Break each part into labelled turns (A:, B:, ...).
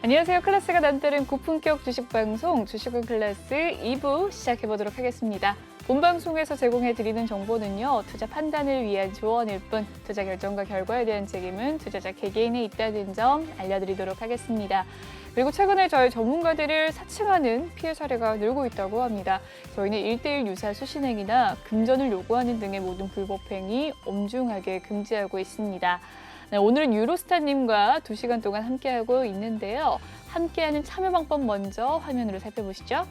A: 안녕하세요. 클래스가 남다른 고품격 주식방송 주식은 클래스 2부 시작해보도록 하겠습니다. 본 방송에서 제공해드리는 정보는요. 투자 판단을 위한 조언일 뿐 투자 결정과 결과에 대한 책임은 투자자 개개인에 있다는 점 알려드리도록 하겠습니다. 그리고 최근에 저희 전문가들을 사칭하는 피해 사례가 늘고 있다고 합니다. 저희는 1:1 유사 수신행위나 금전을 요구하는 등의 모든 불법행위 엄중하게 금지하고 있습니다. 네, 오늘은 유로스타님과 2시간 동안 함께하고 있는데요. 함께하는 참여 방법 먼저 화면으로 살펴보시죠.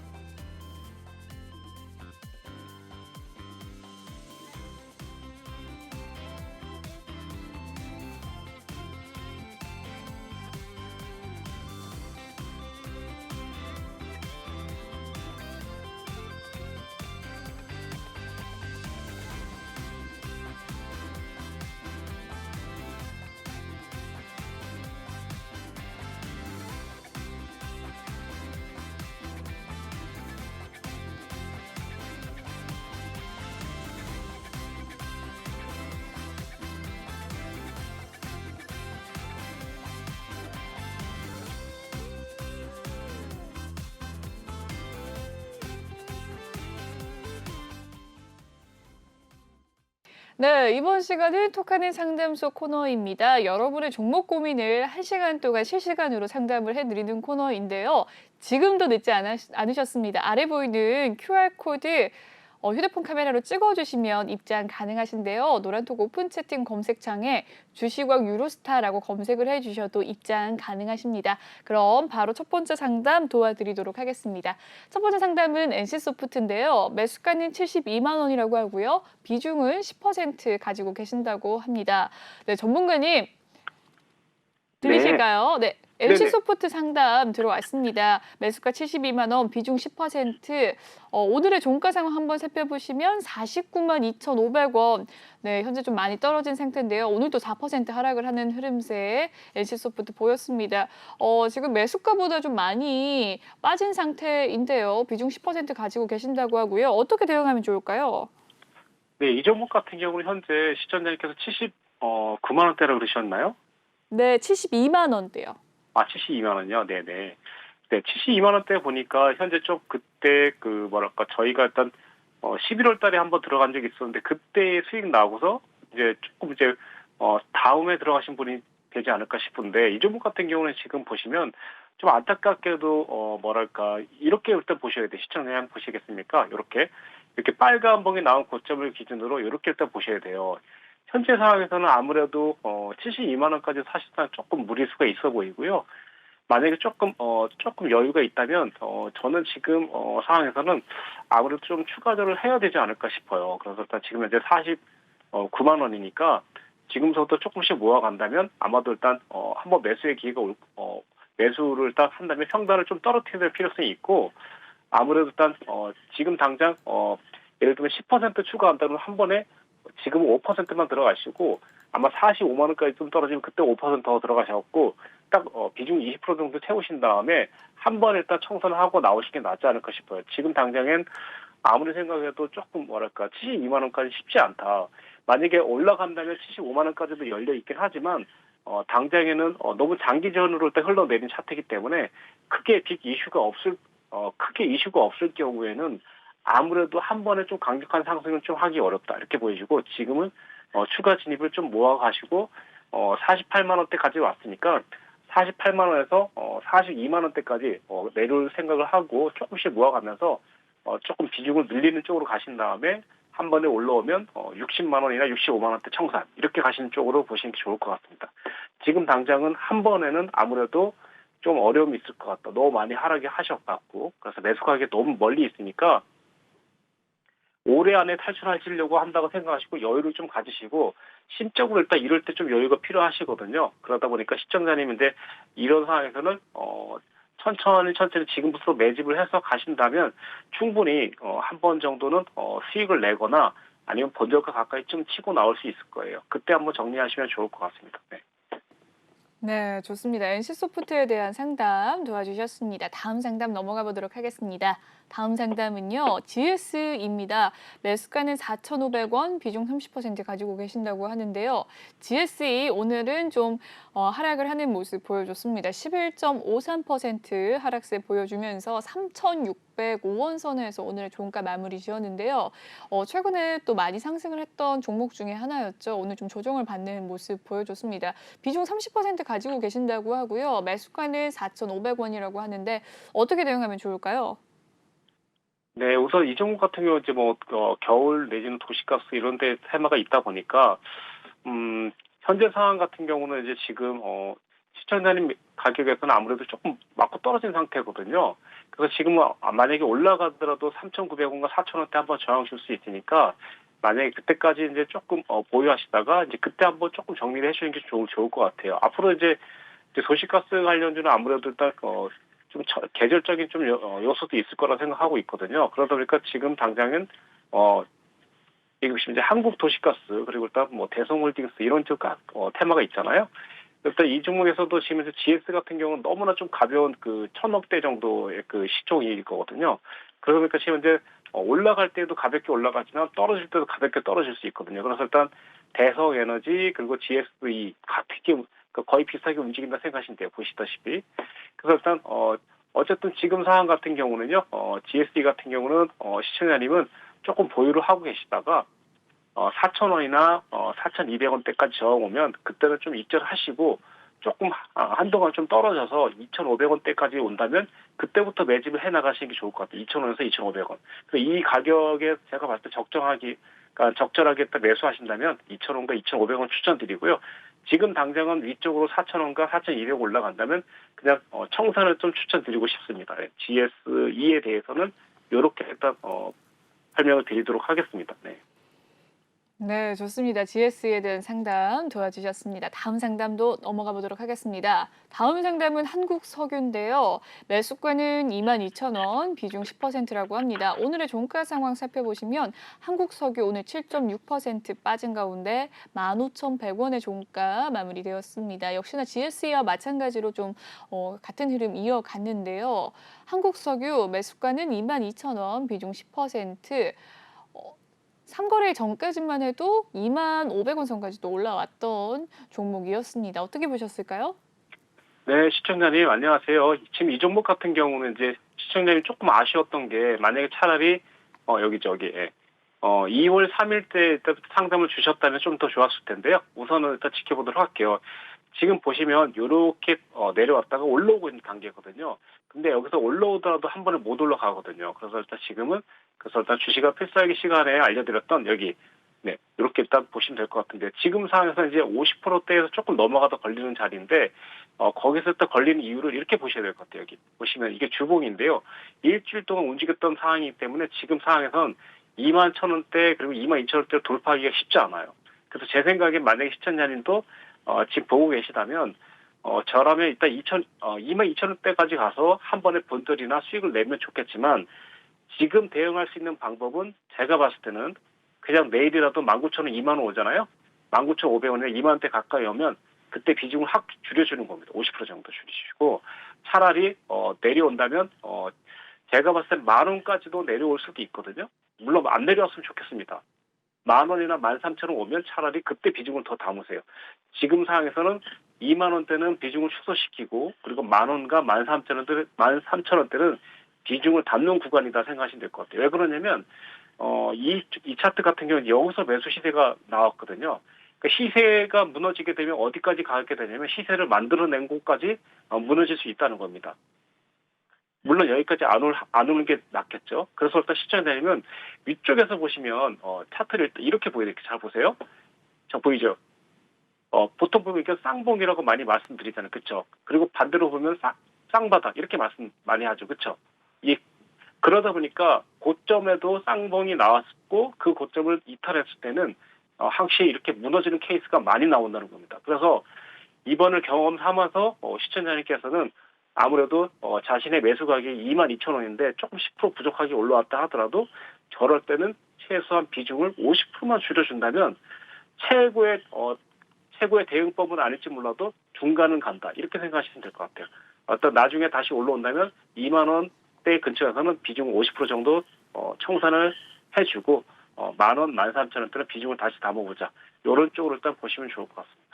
A: 네, 이번 시간은 톡하는 상담소 코너입니다. 여러분의 종목 고민을 1시간 동안 실시간으로 상담을 해드리는 코너인데요. 지금도 늦지 않으셨습니다. 아래 보이는 QR코드 휴대폰 카메라로 찍어주시면 입장 가능하신데요. 노란톡 오픈 채팅 검색창에 주식왕 유로스타라고 검색을 해주셔도 입장 가능하십니다. 그럼 바로 첫 번째 상담 도와드리도록 하겠습니다. 첫 번째 상담은 NC소프트인데요. 매수가는 72만 원이라고 하고요. 비중은 10% 가지고 계신다고 합니다. 네, 전문가님 들리실까요? 네. NC소프트 상담 들어왔습니다. 매수가 72만 원, 비중 10%. 오늘의 종가 상황 한번 살펴보시면 49만 2,500원. 네, 현재 좀 많이 떨어진 상태인데요. 오늘도 4% 하락을 하는 흐름세 NC소프트 보였습니다. 지금 매수가보다 좀 많이 빠진 상태인데요. 비중 10% 가지고 계신다고 하고요. 어떻게 대응하면 좋을까요?
B: 네, 이 종목 같은 경우는 현재 시청자님께서 79만 원대라고 그러셨나요?
A: 네, 72만 원대요.
B: 72만 원이요? 네네. 네, 72만 원대 보니까 현재 좀 그때 저희가 일단 11월 달에 한번 들어간 적이 있었는데 그때 수익 나고서 조금 다음에 들어가신 분이 되지 않을까 싶은데 이 종목 같은 경우는 지금 보시면 좀 안타깝게도 이렇게 일단 보셔야 돼요. 시청자님 보시겠습니까? 이렇게 빨간 봉이 나온 고점을 기준으로 이렇게 일단 보셔야 돼요. 현재 상황에서는 아무래도 72만 원까지 사실상 조금 무리수가 있어 보이고요. 만약에 조금 여유가 있다면 저는 지금 상황에서는 아무래도 좀 추가적으로 해야 되지 않을까 싶어요. 그래서 일단 지금 현재 49만 원이니까 지금부터 조금씩 모아간다면 아마도 일단 한번 매수의 기회가 매수를 일단 한다면 평단을 좀 떨어뜨려야 될 필요성이 있고 아무래도 일단 지금 당장 예를 들면 10% 추가한다면 한 번에 지금 5%만 들어가시고 아마 45만 원까지 좀 떨어지면 그때 5%더 들어가셔갖고 딱 비중 20% 정도 채우신 다음에 한 번 일단 청산을 하고 나오시는 게 낫지 않을까 싶어요. 지금 당장엔 아무리 생각해도 조금 72만 원까지 쉽지 않다. 만약에 올라간다면 75만 원까지도 열려 있긴 하지만 당장에는 너무 장기전으로 흘러내린 차트이기 때문에 크게 이슈가 없을 경우에는 아무래도 한 번에 좀 강력한 상승은 좀 하기 어렵다 이렇게 보이시고 지금은 추가 진입을 좀 모아가시고 48만 원대까지 왔으니까 48만 원에서 42만 원대까지 내려올 생각을 하고 조금씩 모아가면서 조금 비중을 늘리는 쪽으로 가신 다음에 한 번에 올라오면 60만 원이나 65만 원대 청산 이렇게 가시는 쪽으로 보시는 게 좋을 것 같습니다. 지금 당장은 한 번에는 아무래도 좀 어려움이 있을 것 같다. 너무 많이 하락이 하셨고 그래서 매수가격이 너무 멀리 있으니까 올해 안에 탈출하시려고 한다고 생각하시고 여유를 좀 가지시고 심적으로 일단 이럴 때 좀 여유가 필요하시거든요. 그러다 보니까 시청자님인데 이런 상황에서는 천천히 지금부터 매집을 해서 가신다면 충분히 한 번 정도는 수익을 내거나 아니면 본저가 가까이 좀 치고 나올 수 있을 거예요. 그때 한번 정리하시면 좋을 것 같습니다. 네.
A: 네, 좋습니다. NC소프트에 대한 상담 도와주셨습니다. 다음 상담 넘어가 보도록 하겠습니다. 다음 상담은요, GS입니다. 매수가는 4,500원, 비중 30% 가지고 계신다고 하는데요. GSE 오늘은 좀 하락을 하는 모습 보여줬습니다. 11.53% 하락세 보여주면서 3,605원 선에서 오늘의 종가 마무리 지었는데요. 최근에 또 많이 상승을 했던 종목 중에 하나였죠. 오늘 좀 조정을 받는 모습 보여줬습니다. 비중 30% 가지고 계신다고 하고요. 매수가는 4,500원이라고 하는데 어떻게 대응하면 좋을까요?
B: 네, 우선 이 종목 같은 경우 이제 뭐 겨울 내지는 도시가스 이런 데 테마가 있다 보니까 현재 상황 같은 경우는 이제 지금 시청자님 가격에서는 아무래도 조금 맞고 떨어진 상태거든요. 그래서 지금 만약에 올라가더라도 3,900원과 4,000원대 한번 저항 줄 수 있으니까 만약에 그때까지 이제 조금 보유하시다가 이제 그때 한번 조금 정리를 해주는 게 좋을 것 같아요. 앞으로 이제 도시가스 관련주는 아무래도 일단 좀 계절적인 좀 요소도 있을 거라 생각하고 있거든요. 그러다 보니까 지금 당장은 이것이 이제 한국 도시가스 그리고 일단 뭐 대성홀딩스 이런 쪽 테마가 있잖아요. 일단 이 종목에서도 지금 이제 GS 같은 경우는 너무나 좀 가벼운 그 1,000억대 정도의 그 시총일 거거든요. 그러다 보니까 지금 이제 올라갈 때도 가볍게 올라가지만 떨어질 때도 가볍게 떨어질 수 있거든요. 그래서 일단 대성에너지 그리고 GSE 같이 거의 비슷하게 움직인다 생각하시면 돼요. 보시다시피. 그래서 일단 어쨌든 지금 상황 같은 경우는요. GSE 같은 경우는 시청자님은 조금 보유를 하고 계시다가 4,000원이나 4,200원대까지 저항 오면 그때는 좀 입절하시고 조금 한동안 좀 떨어져서 2,500원대까지 온다면 그때부터 매집을 해 나가시는 게 좋을 것 같아요. 2,000원에서 2,500원. 그래서 이 가격에 제가 봤을 때 그러니까 적절하게 딱 매수하신다면 2,000원과 2,500원 추천드리고요. 지금 당장은 위쪽으로 4,000원과 4,200원 올라간다면 그냥 청산을 좀 추천드리고 싶습니다. GSE에 대해서는 이렇게 일단 설명을 드리도록 하겠습니다. 네.
A: 네, 좋습니다. GS에 대한 상담 도와주셨습니다. 다음 상담도 넘어가 보도록 하겠습니다. 다음 상담은 한국석유인데요. 매수가는 22,000원, 비중 10%라고 합니다. 오늘의 종가 상황 살펴보시면 한국석유 오늘 7.6% 빠진 가운데 15,100원의 종가 마무리되었습니다. 역시나 GS와 마찬가지로 좀 같은 흐름 이어갔는데요. 한국석유 매수가는 22,000원, 비중 10%, 삼거래 전까지만 해도 25,000원 선까지도 올라왔던 종목이었습니다. 어떻게 보셨을까요?
B: 네, 시청자님 안녕하세요. 지금 이 종목 같은 경우는 이제 시청자님 조금 아쉬웠던 게 만약에 차라리 여기 저기 2월 3일 때 상담을 주셨다면 좀 더 좋았을 텐데요. 우선은 일단 지켜보도록 할게요. 지금 보시면 이렇게 내려왔다가 올라오고 있는 단계거든요. 근데 여기서 올라오더라도 한 번에 못 올라가거든요. 그래서 일단 지금은 그래서 일단 주식과 필살기 시간에 알려드렸던 여기 네 이렇게 일단 보시면 될 것 같은데 지금 상황에서 이제 50%대에서 조금 넘어가다 걸리는 자리인데 거기서 또 걸리는 이유를 이렇게 보셔야 될 것 같아요. 여기 보시면 이게 주봉인데요. 일주일 동안 움직였던 상황이기 때문에 지금 상황에선 21,000원대 그리고 22,000원대를 돌파하기가 쉽지 않아요. 그래서 제 생각에 만약에 시청자님도 지금 보고 계시다면 저라면 일단 22,000원대까지 가서 한 번에 본전이나 수익을 내면 좋겠지만 지금 대응할 수 있는 방법은 제가 봤을 때는 그냥 내일이라도 19,000원, 2만 원 오잖아요. 19,500원에 2만 원대 가까이 오면 그때 비중을 확 줄여주는 겁니다. 50% 정도 줄이시고 차라리 내려온다면 제가 봤을 때 만 원까지도 내려올 수도 있거든요. 물론 안 내려왔으면 좋겠습니다. 만 원이나 13,000원 오면 차라리 그때 비중을 더 담으세요. 지금 상황에서는 2만 원대는 비중을 축소시키고 그리고 만 원과 13,000원대는 비중을 담는 구간이다 생각하시면 될 것 같아요. 왜 그러냐면 이 차트 같은 경우는 여기서 매수 시세가 나왔거든요. 그러니까 시세가 무너지게 되면 어디까지 가게 되냐면 시세를 만들어낸 곳까지 무너질 수 있다는 겁니다. 물론 여기까지 안 오는 게 낫겠죠. 그래서 일단 시청자님은 위쪽에서 보시면 차트를 이렇게 보여요. 이렇게 잘 보세요. 저 보이죠? 보통 보면 이게 쌍봉이라고 많이 말씀드리잖아요. 그렇죠? 그리고 반대로 보면 쌍바닥 이렇게 말씀 많이 하죠. 그렇죠? 그러다 보니까 고점에도 쌍봉이 나왔고 그 고점을 이탈했을 때는 확실히 이렇게 무너지는 케이스가 많이 나온다는 겁니다. 그래서 이번을 경험 삼아서 시청자님께서는 아무래도 자신의 매수 가격이 22,000원인데 조금 10% 부족하게 올라왔다 하더라도 저럴 때는 최소한 비중을 50%만 줄여준다면 최고의 최고의 대응법은 아닐지 몰라도 중간은 간다. 이렇게 생각하시면 될 것 같아요. 어떤 나중에 다시 올라온다면 2만 원대 근처에서는 비중 50% 정도 청산을 해주고 10,000원, 13,000원대는 비중을 다시 담아보자. 이런 쪽으로 일단 보시면 좋을 것 같습니다.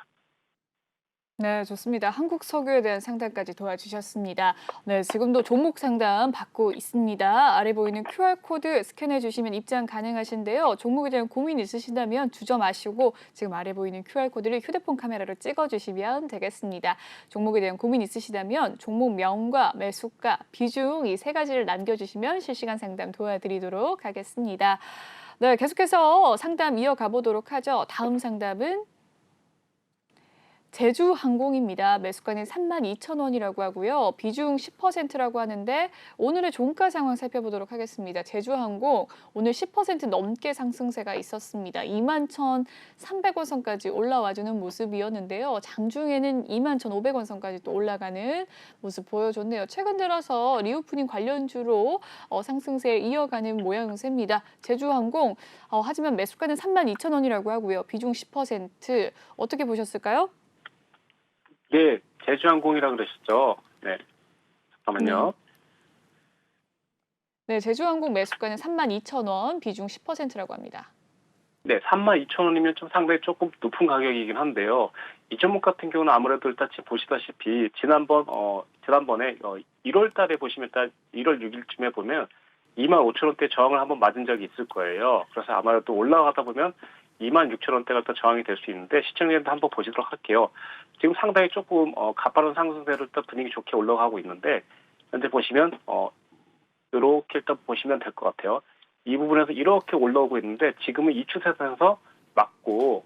A: 네, 좋습니다. 한국 석유에 대한 상담까지 도와주셨습니다. 네, 지금도 종목 상담 받고 있습니다. 아래 보이는 QR코드 스캔해 주시면 입장 가능하신데요. 종목에 대한 고민 있으시다면 주저 마시고 지금 아래 보이는 QR코드를 휴대폰 카메라로 찍어 주시면 되겠습니다. 종목에 대한 고민 있으시다면 종목명과 매수가, 비중 이 세 가지를 남겨주시면 실시간 상담 도와드리도록 하겠습니다. 네, 계속해서 상담 이어가 보도록 하죠. 다음 상담은 제주항공입니다. 매수가는 32,000원이라고 하고요. 비중 10%라고 하는데 오늘의 종가 상황 살펴보도록 하겠습니다. 제주항공 오늘 10% 넘게 상승세가 있었습니다. 21,300원 선까지 올라와주는 모습이었는데요. 장중에는 21,500원 선까지 또 올라가는 모습 보여줬네요. 최근 들어서 리오프닝 관련주로 상승세를 이어가는 모양새입니다. 제주항공 하지만 매수가는 32,000원이라고 하고요. 비중 10% 어떻게 보셨을까요?
B: 네, 제주항공이라 그러셨죠? 네, 잠깐만요.
A: 네, 제주항공 매수가는 32,000원, 비중 10%라고 합니다.
B: 네, 32,000원이면 좀 상당히 조금 높은 가격이긴 한데요. 이 종목 같은 경우는 아무래도 일단 지금 보시다시피 지난번에 1월 달에 보시면 일단 1월 6일쯤에 보면 25,000원대 저항을 한번 맞은 적이 있을 거예요. 그래서 아마도 올라가다 보면 26,000원대가 또 저항이 될 수 있는데 시청자님도 한번 보시도록 할게요. 지금 상당히 조금 가파른 상승세로 일단 분위기 좋게 올라가고 있는데 현재 보시면 이렇게 일단 보시면 될 것 같아요. 이 부분에서 이렇게 올라오고 있는데 지금은 이 추세선에서 맞고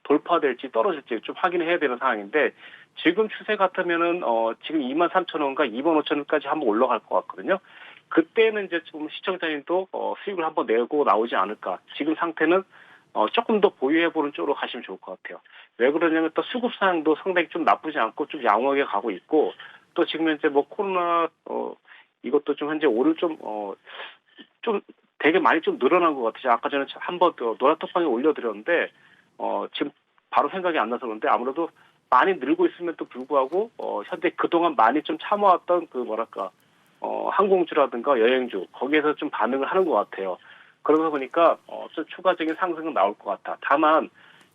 B: 돌파될지 떨어질지 좀 확인해야 되는 상황인데 지금 추세 같으면은 지금 23,000원과 25,000원까지 한번 올라갈 것 같거든요. 그때는 이제 좀 시청자님도 수익을 한번 내고 나오지 않을까. 지금 상태는 조금 더 보유해보는 쪽으로 가시면 좋을 것 같아요. 왜 그러냐면 또 수급 상황도 상당히 좀 나쁘지 않고 좀 양호하게 가고 있고 또 지금 현재 뭐 코로나 이것도 좀 현재 오를 좀 되게 많이 좀 늘어난 것 같아요. 아까 전에 한번 노란톡방에 올려드렸는데 지금 바로 생각이 안 나서 그런데 아무래도 많이 늘고 있음에도 불구하고 현재 그동안 많이 좀 참아왔던 그 뭐랄까 항공주라든가 여행주 거기에서 좀 반응을 하는 것 같아요. 그러다 보니까 좀 추가적인 상승은 나올 것 같아. 다만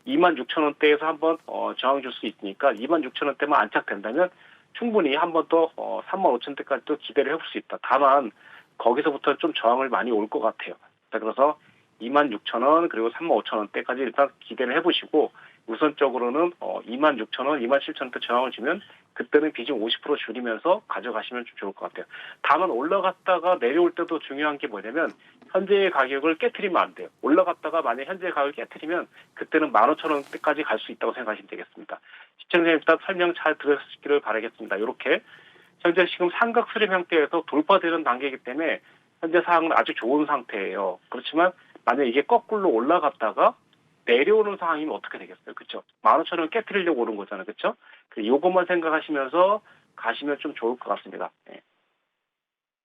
B: 26,000원대에서 한번 저항 줄 수 있으니까 26,000원대만 안착된다면 충분히 한번 더 35,000원대까지 또 기대를 해볼 수 있다. 다만 거기서부터 좀 저항을 많이 올 것 같아요. 자, 그래서 26,000원 그리고 35,000원대까지 일단 기대를 해보시고 우선적으로는 26,000원, 27,000원대 저항을 주면 그때는 비중 50% 줄이면서 가져가시면 좀 좋을 것 같아요. 다만 올라갔다가 내려올 때도 중요한 게 뭐냐면 현재의 가격을 깨트리면 안 돼요. 올라갔다가 만약 현재의 가격을 깨트리면 그때는 15,000원대까지 갈 수 있다고 생각하시면 되겠습니다. 시청자님 일단 설명 잘 들으시기를 바라겠습니다. 이렇게 현재 지금 삼각 수렴 형태에서 돌파되는 단계이기 때문에 현재 상황은 아주 좋은 상태예요. 그렇지만 만약 이게 거꾸로 올라갔다가 내려오는 상황이면 어떻게 되겠어요? 그렇죠? 15,000원 깨트리려고 오는 거잖아요. 그렇죠? 이것만 생각하시면서 가시면 좀 좋을 것 같습니다. 네.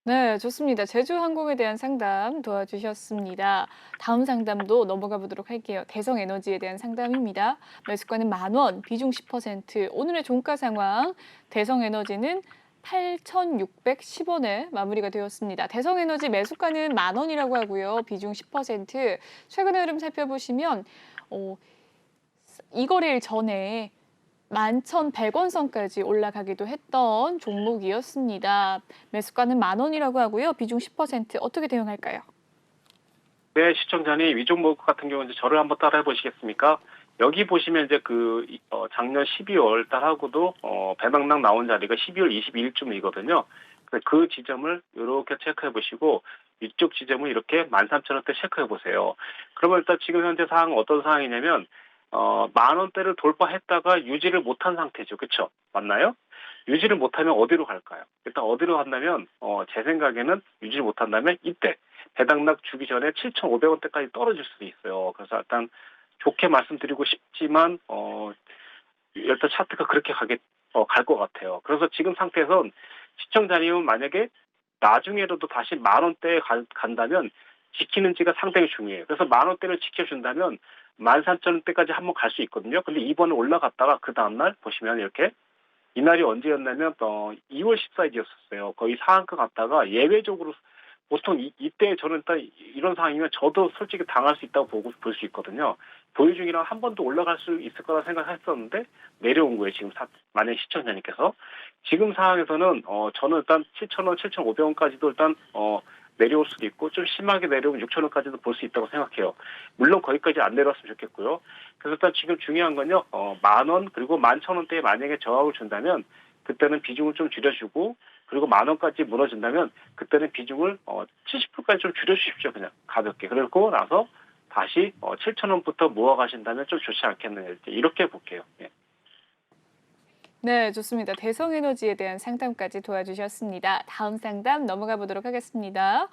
A: 네, 좋습니다. 제주항공에 대한 상담 도와주셨습니다. 다음 상담도 넘어가 보도록 할게요. 대성에너지에 대한 상담입니다. 매수가는 10,000원, 비중 10%. 오늘의 종가 상황, 대성에너지는 8,610원에 마무리가 되었습니다. 대성에너지 매수가는 10,000원이라고 하고요. 비중 10%. 최근의 흐름 살펴보시면 이 거래일 전에 11,100원 선까지 올라가기도 했던 종목이었습니다. 매수가는 10,000원이라고 하고요. 비중 10% 어떻게 대응할까요?
B: 네, 시청자님 이 종목 같은 경우 이제 저를 한번 따라해 보시겠습니까? 여기 보시면 이제 작년 12월 달하고도 배당락 나온 자리가 12월 22일쯤이거든요. 그 지점을 이렇게 체크해 보시고 이쪽 지점을 이렇게 13,000원대 체크해 보세요. 그러면 일단 지금 현재 상황은 어떤 상황이냐면 10,000원대를 돌파했다가 유지를 못한 상태죠. 그렇죠? 맞나요? 유지를 못하면 어디로 갈까요? 일단 어디로 간다면 제 생각에는 유지를 못한다면 이때 배당락 주기 전에 7,500원대까지 떨어질 수도 있어요. 그래서 일단 좋게 말씀드리고 싶지만 일단 차트가 그렇게 갈 것 같아요. 그래서 지금 상태에선 시청자님은 만약에 나중에라도 다시 10,000원대에 간다면 지키는지가 상당히 중요해요. 그래서 10,000원대를 지켜준다면 13,000원대까지 한번 갈 수 있거든요. 근데 이번에 올라갔다가 그 다음날 보시면 이렇게 이날이 언제였냐면 2월 14일이었어요. 거의 상한가 갔다가 예외적으로 보통 이때 저는 일단 이런 상황이면 저도 솔직히 당할 수 있다고 볼 수 있거든요. 보유 중이랑 한 번 더 올라갈 수 있을 거라 생각했었는데 내려온 거예요. 지금 만약 시청자님께서 지금 상황에서는 저는 일단 7,000원, 7,500원까지도 일단 내려올 수도 있고 좀 심하게 내려오면 6,000원까지도 볼 수 있다고 생각해요. 물론 거기까지 안 내려왔으면 좋겠고요. 그래서 일단 지금 중요한 건요. 10,000원 그리고 11,000원대에 만약에 저항을 준다면 그때는 비중을 좀 줄여주고 그리고 10,000원까지 무너진다면 그때는 비중을 70%까지 좀 줄여주십시오. 그냥 가볍게. 그리고 나서 다시 7,000원부터 모아가신다면 좀 좋지 않겠느냐 이렇게 볼게요. 예.
A: 네, 좋습니다. 대성에너지에 대한 상담까지 도와주셨습니다. 다음 상담 넘어가 보도록 하겠습니다.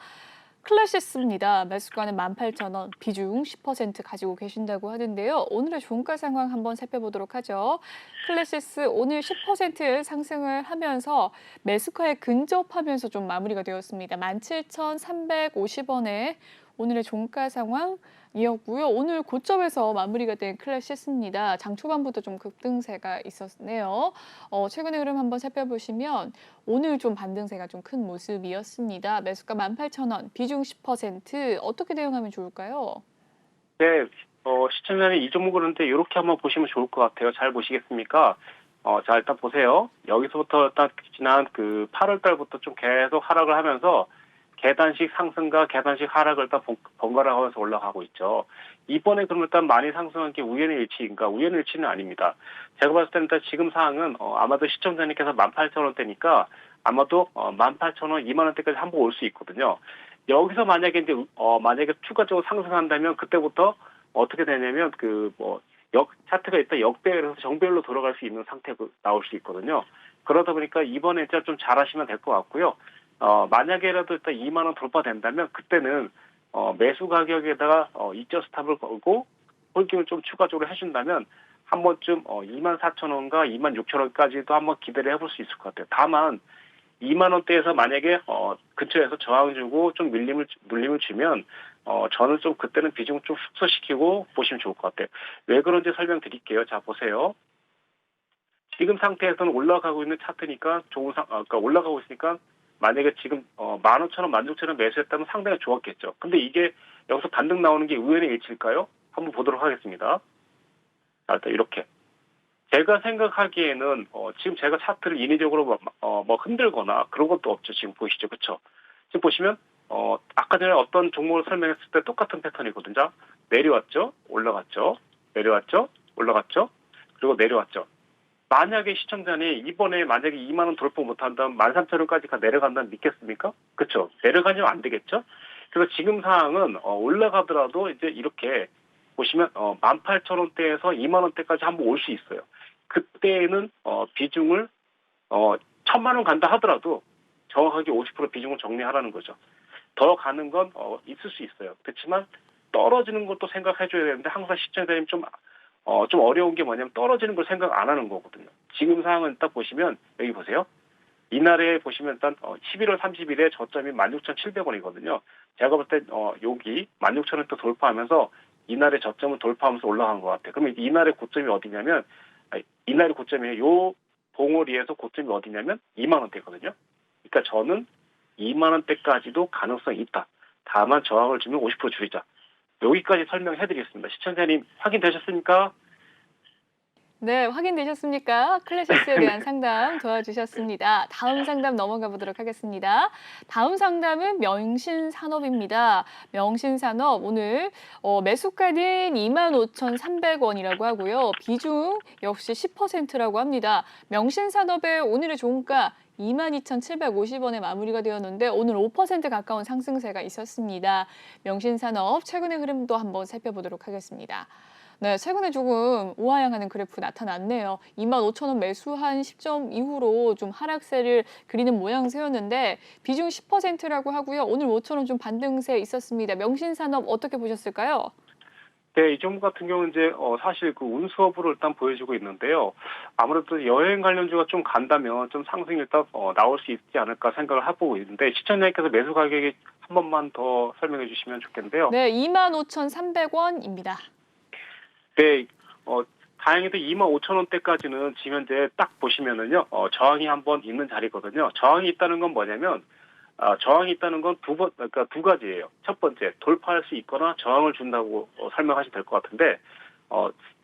A: 클래시스입니다. 매수가는 18,000원, 비중 10% 가지고 계신다고 하는데요. 오늘의 종가 상황 한번 살펴보도록 하죠. 클래시스 오늘 10% 상승을 하면서 매수가에 근접하면서 좀 마무리가 되었습니다. 17,350원에 오늘의 종가 상황이었고요. 오늘 고점에서 마무리가 된 클래시스입니다. 장 초반부터 좀 급등세가 있었네요. 최근의 흐름 한번 살펴보시면 오늘 좀 반등세가 좀 큰 모습이었습니다. 매수가 18,000원, 비중 10%. 어떻게 대응하면 좋을까요?
B: 네, 시청자님 이 종목을 그런데 이렇게 한번 보시면 좋을 것 같아요. 잘 보시겠습니까? 자, 일단 보세요. 여기서부터 일단 지난 그 8월 달부터 좀 계속 하락을 하면서 계단식 상승과 계단식 하락을 일단 번갈아 가면서 올라가고 있죠. 이번에 그럼 일단 많이 상승한 게 우연의 일치인가? 우연의 일치는 아닙니다. 제가 봤을 때는 일단 지금 상황은 아마도 시청자님께서 18,000원대니까 아마도 18,000원, 2만 원대까지 한번 올 수 있거든요. 여기서 만약에 이제 만약에 추가적으로 상승한다면 그때부터 어떻게 되냐면 차트가 일단 역배열에서 정배열로 돌아갈 수 있는 상태가 나올 수 있거든요. 그러다 보니까 이번에 진짜 좀 잘하시면 될 것 같고요. 만약에라도 일단 2만 원 돌파된다면 그때는 매수 가격에다가 이적 스탑을 걸고 홀딩을 좀 추가적으로 해준다면 한 번쯤 24,000원과 26,000원까지도 한번 기대를 해볼 수 있을 것 같아요. 다만 2만 원대에서 만약에 근처에서 저항을 주고 좀 물림을 주면 저는 좀 그때는 비중을 좀 축소시키고 보시면 좋을 것 같아요. 왜 그런지 설명드릴게요. 자, 보세요. 지금 상태에서는 올라가고 있는 차트니까 그러니까 올라가고 있으니까 만약에 지금 15,000원, 16,000원 매수했다면 상당히 좋았겠죠. 근데 이게 여기서 반등 나오는 게 우연의 일치일까요? 한번 보도록 하겠습니다. 자, 일단 이렇게. 제가 생각하기에는 지금 제가 차트를 인위적으로 뭐 흔들거나 그런 것도 없죠. 지금 보이시죠, 그렇죠? 지금 보시면 아까 전에 어떤 종목을 설명했을 때 똑같은 패턴이거든요. 내려왔죠, 올라갔죠, 내려왔죠, 올라갔죠, 그리고 내려왔죠. 만약에 시청자님 이번에 만약에 2만 원 돌파 못한다면 13,000원까지 내려간다면 믿겠습니까? 그렇죠. 내려가면 안 되겠죠. 그래서 지금 상황은 올라가더라도 이제 이렇게 보시면 18,000원대에서 2만 원대까지 한번 올 수 있어요. 그때는 비중을 1,000만 원 간다 하더라도 정확하게 50% 비중을 정리하라는 거죠. 더 가는 건 있을 수 있어요. 그렇지만 떨어지는 것도 생각해 줘야 되는데 항상 시청자님 좀 어려운 게 뭐냐면 떨어지는 걸 생각 안 하는 거거든요. 지금 상황은 딱 보시면 여기 보세요. 이날에 보시면 일단 11월 30일에 저점이 16,700원이거든요. 제가 볼 때 여기 16,000원 또 돌파하면서 이날의 저점을 돌파하면서 올라간 것 같아요. 그러면 이날의 고점이 어디냐면 이날의 고점이 요 봉우리에서 고점이 어디냐면 2만 원대거든요. 그러니까 저는 2만 원대까지도 가능성이 있다. 다만 저항을 주면 50% 줄이자. 여기까지 설명해드리겠습니다. 시청자님 확인되셨습니까?
A: 네, 확인되셨습니까? 클래시스에 대한 상담 도와주셨습니다. 다음 상담 넘어가 보도록 하겠습니다. 다음 상담은 명신산업입니다. 명신산업 오늘 매수가는 25,300원이라고 하고요. 비중 역시 10%라고 합니다. 명신산업의 오늘의 종가 22,750원에 마무리가 되었는데 오늘 5% 가까운 상승세가 있었습니다. 명신산업 최근의 흐름도 한번 살펴보도록 하겠습니다. 네, 최근에 조금 우하향하는 그래프 나타났네요. 25,000원 매수한 시점 이후로 좀 하락세를 그리는 모양새였는데 비중 10%라고 하고요. 오늘 5,000원 좀 반등세 있었습니다. 명신산업 어떻게 보셨을까요?
B: 네, 이 종목 같은 경우는 이제 사실 그 운수업으로 일단 보여주고 있는데요. 아무래도 여행 관련주가 좀 간다면 좀 상승이 일단 나올 수 있지 않을까 생각을 해보고 있는데 시청자님께서 매수 가격이 한 번만 더 설명해 주시면 좋겠는데요.
A: 네, 25,300원입니다.
B: 네, 다행히도 25,000원대까지는 지금 현재 딱 보시면은요, 저항이 한번 있는 자리거든요. 저항이 있다는 건 뭐냐면, 저항이 있다는 건 그러니까 두 가지예요. 첫 번째, 돌파할 수 있거나 저항을 준다고 설명하시면 될 것 같은데,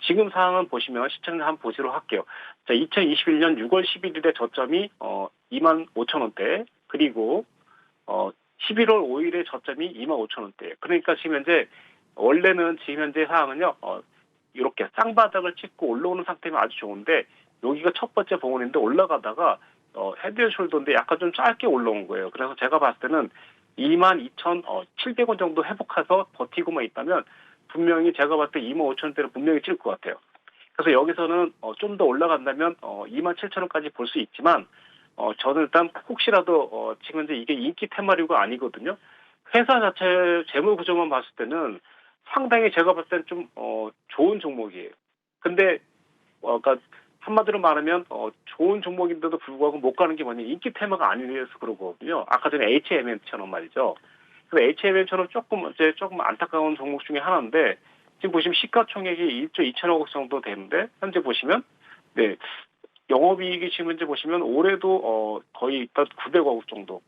B: 지금 상황은 보시면 시청자 한번 보시도록 할게요. 자, 2021년 6월 11일에 저점이 25,000원대, 그리고 11월 5일에 저점이 25,000원대. 그러니까 지금 현재 원래는 지금 현재 상황은요, 이렇게 쌍바닥을 찍고 올라오는 상태면 아주 좋은데, 여기가 첫 번째 봉원인데 올라가다가 헤드앤숄더인데 약간 좀 짧게 올라온 거예요. 그래서 제가 봤을 때는 22,700원 정도 회복해서 버티고만 있다면 분명히 제가 봤을 때 25,000원대로 분명히 찔 것 같아요. 그래서 여기서는 좀 더 올라간다면 27,000원까지 볼 수 있지만, 저는 일단 혹시라도 지금 현재 이게 인기 테마류가 아니거든요. 회사 자체 재무 구조만 봤을 때는 상당히 제가 봤을 때는 좀 좋은 종목이에요. 근데 그러니까 한마디로 말하면 좋은 종목인데도 불구하고 못 가는 게 뭐냐, 인기 테마가 아니라서 그러거든요. 아까 전에 HMM처럼 말이죠. 그래서 HMM처럼 조금 안타까운 종목 중에 하나인데, 지금 보시면 시가총액이 1조 2천억 정도 되는데 현재 보시면, 네, 영업이익이 지금 현재 보시면 올해도 거의 일단 900억 정도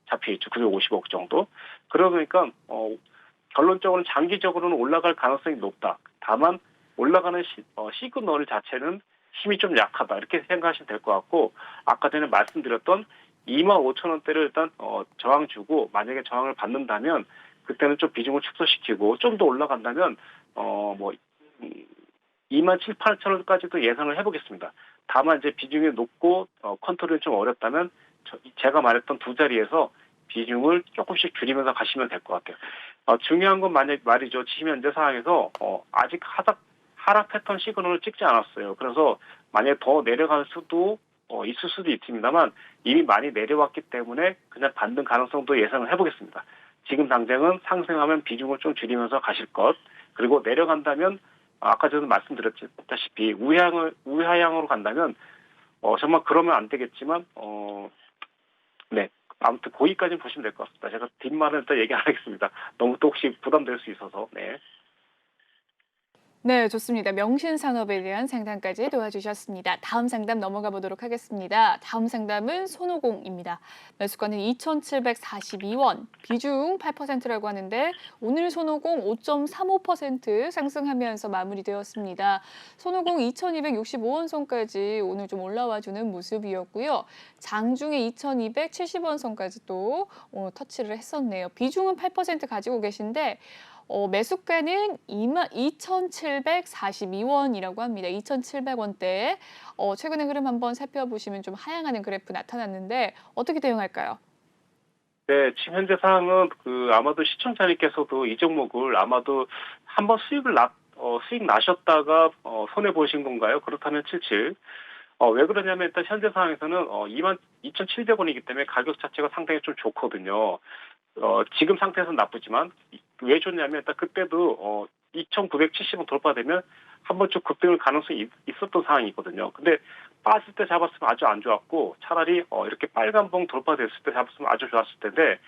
B: 잡혀있죠. 950억 정도. 그러다 보니까 결론적으로는 장기적으로는 올라갈 가능성이 높다. 다만 올라가는 시그널 자체는 힘이 좀 약하다. 이렇게 생각하시면 될 것 같고, 아까 전에 말씀드렸던 25,000원대를 일단 저항 주고, 만약에 저항을 받는다면 그때는 좀 비중을 축소시키고, 좀 더 올라간다면 27,000~28,000원까지도 예상을 해보겠습니다. 다만 이제 비중이 높고 컨트롤이 좀 어렵다면 제가 말했던 두 자리에서 비중을 조금씩 줄이면서 가시면 될 것 같아요. 중요한 건 말이죠. 지금 현재 상황에서 아직 하락 패턴 시그널을 찍지 않았어요. 그래서 만약에 더 내려갈 수도 있을 수도 있습니다만, 이미 많이 내려왔기 때문에 그냥 반등 가능성도 예상을 해보겠습니다. 지금 당장은 상승하면 비중을 좀 줄이면서 가실 것, 그리고 내려간다면 아까 저도 말씀드렸다시피 우하향으로 간다면 정말 그러면 안 되겠지만 네, 아무튼 거기까지는 보시면 될 것 같습니다. 제가 뒷말은 일단 얘기 안 하겠습니다. 너무 또 혹시 부담될 수 있어서. 네.
A: 네, 좋습니다. 명신산업에 대한 상담까지 도와주셨습니다. 다음 상담 넘어가 보도록 하겠습니다. 다음 상담은 손오공입니다. 매수가는 2,742원, 비중 8%라고 하는데 오늘 손오공 5.35% 상승하면서 마무리되었습니다. 손오공 2,265원 선까지 오늘 좀 올라와주는 모습이었고요. 장중에 2,270원 선까지 또 터치를 했었네요. 비중은 8% 가지고 계신데 매수가는 22,742원이라고 합니다. 2,700원대에 최근의 흐름 한번 살펴보시면 좀 하향하는 그래프 나타났는데 어떻게 대응할까요?
B: 네, 지금 현재 상황은 아마도 시청자님께서도 이 종목을 아마도 한번 수익 나셨다가 손해 보신 건가요? 그렇다면 77. 왜 그러냐면 일단 현재 상황에서는 22,700원이기 때문에 가격 자체가 상당히 좀 좋거든요. 지금 상태에서는 나쁘지만 왜 좋냐면 일단 그때도 2,970원 돌파되면 한 번쯤 급등할 가능성이 있었던 상황이거든요. 근데 빠질 때 잡았으면 아주 안 좋았고, 차라리 이렇게 빨간 봉 돌파됐을 때 잡았으면 아주 좋았을 텐데,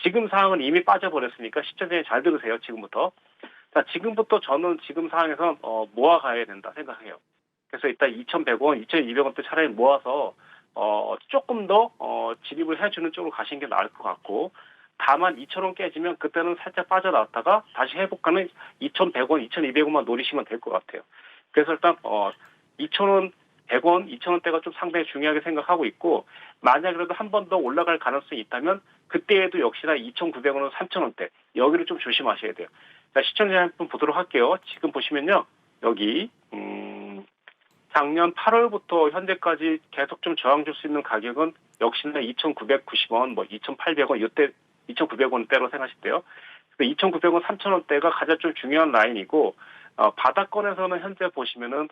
B: 지금 상황은 이미 빠져버렸으니까 시청자님 잘 들으세요. 지금부터. 자, 지금부터 저는 지금 상황에서 모아가야 된다 생각해요. 그래서 일단 2,100원, 2,200원대 차라리 모아서 조금 더 진입을 해주는 쪽으로 가시는 게 나을 것 같고, 다만 2,000원 깨지면 그때는 살짝 빠져나왔다가 다시 회복하는 2,100원, 2,200원만 노리시면 될 것 같아요. 그래서 일단 2,000원, 100원, 2,000원대가 좀 상당히 중요하게 생각하고 있고, 만약이라도 한 번 더 올라갈 가능성이 있다면 그때에도 역시나 2,900원은 3,000원대, 여기를 좀 조심하셔야 돼요. 자, 시청자 한번 보도록 할게요. 지금 보시면요, 여기 작년 8월부터 현재까지 계속 좀 저항 줄 수 있는 가격은 역시나 2,990원, 2,800원, 이때 2,900원대로 생각하실 때요. 2,900원, 3,000원대가 가장 좀 중요한 라인이고, 바닥권에서는 현재 보시면은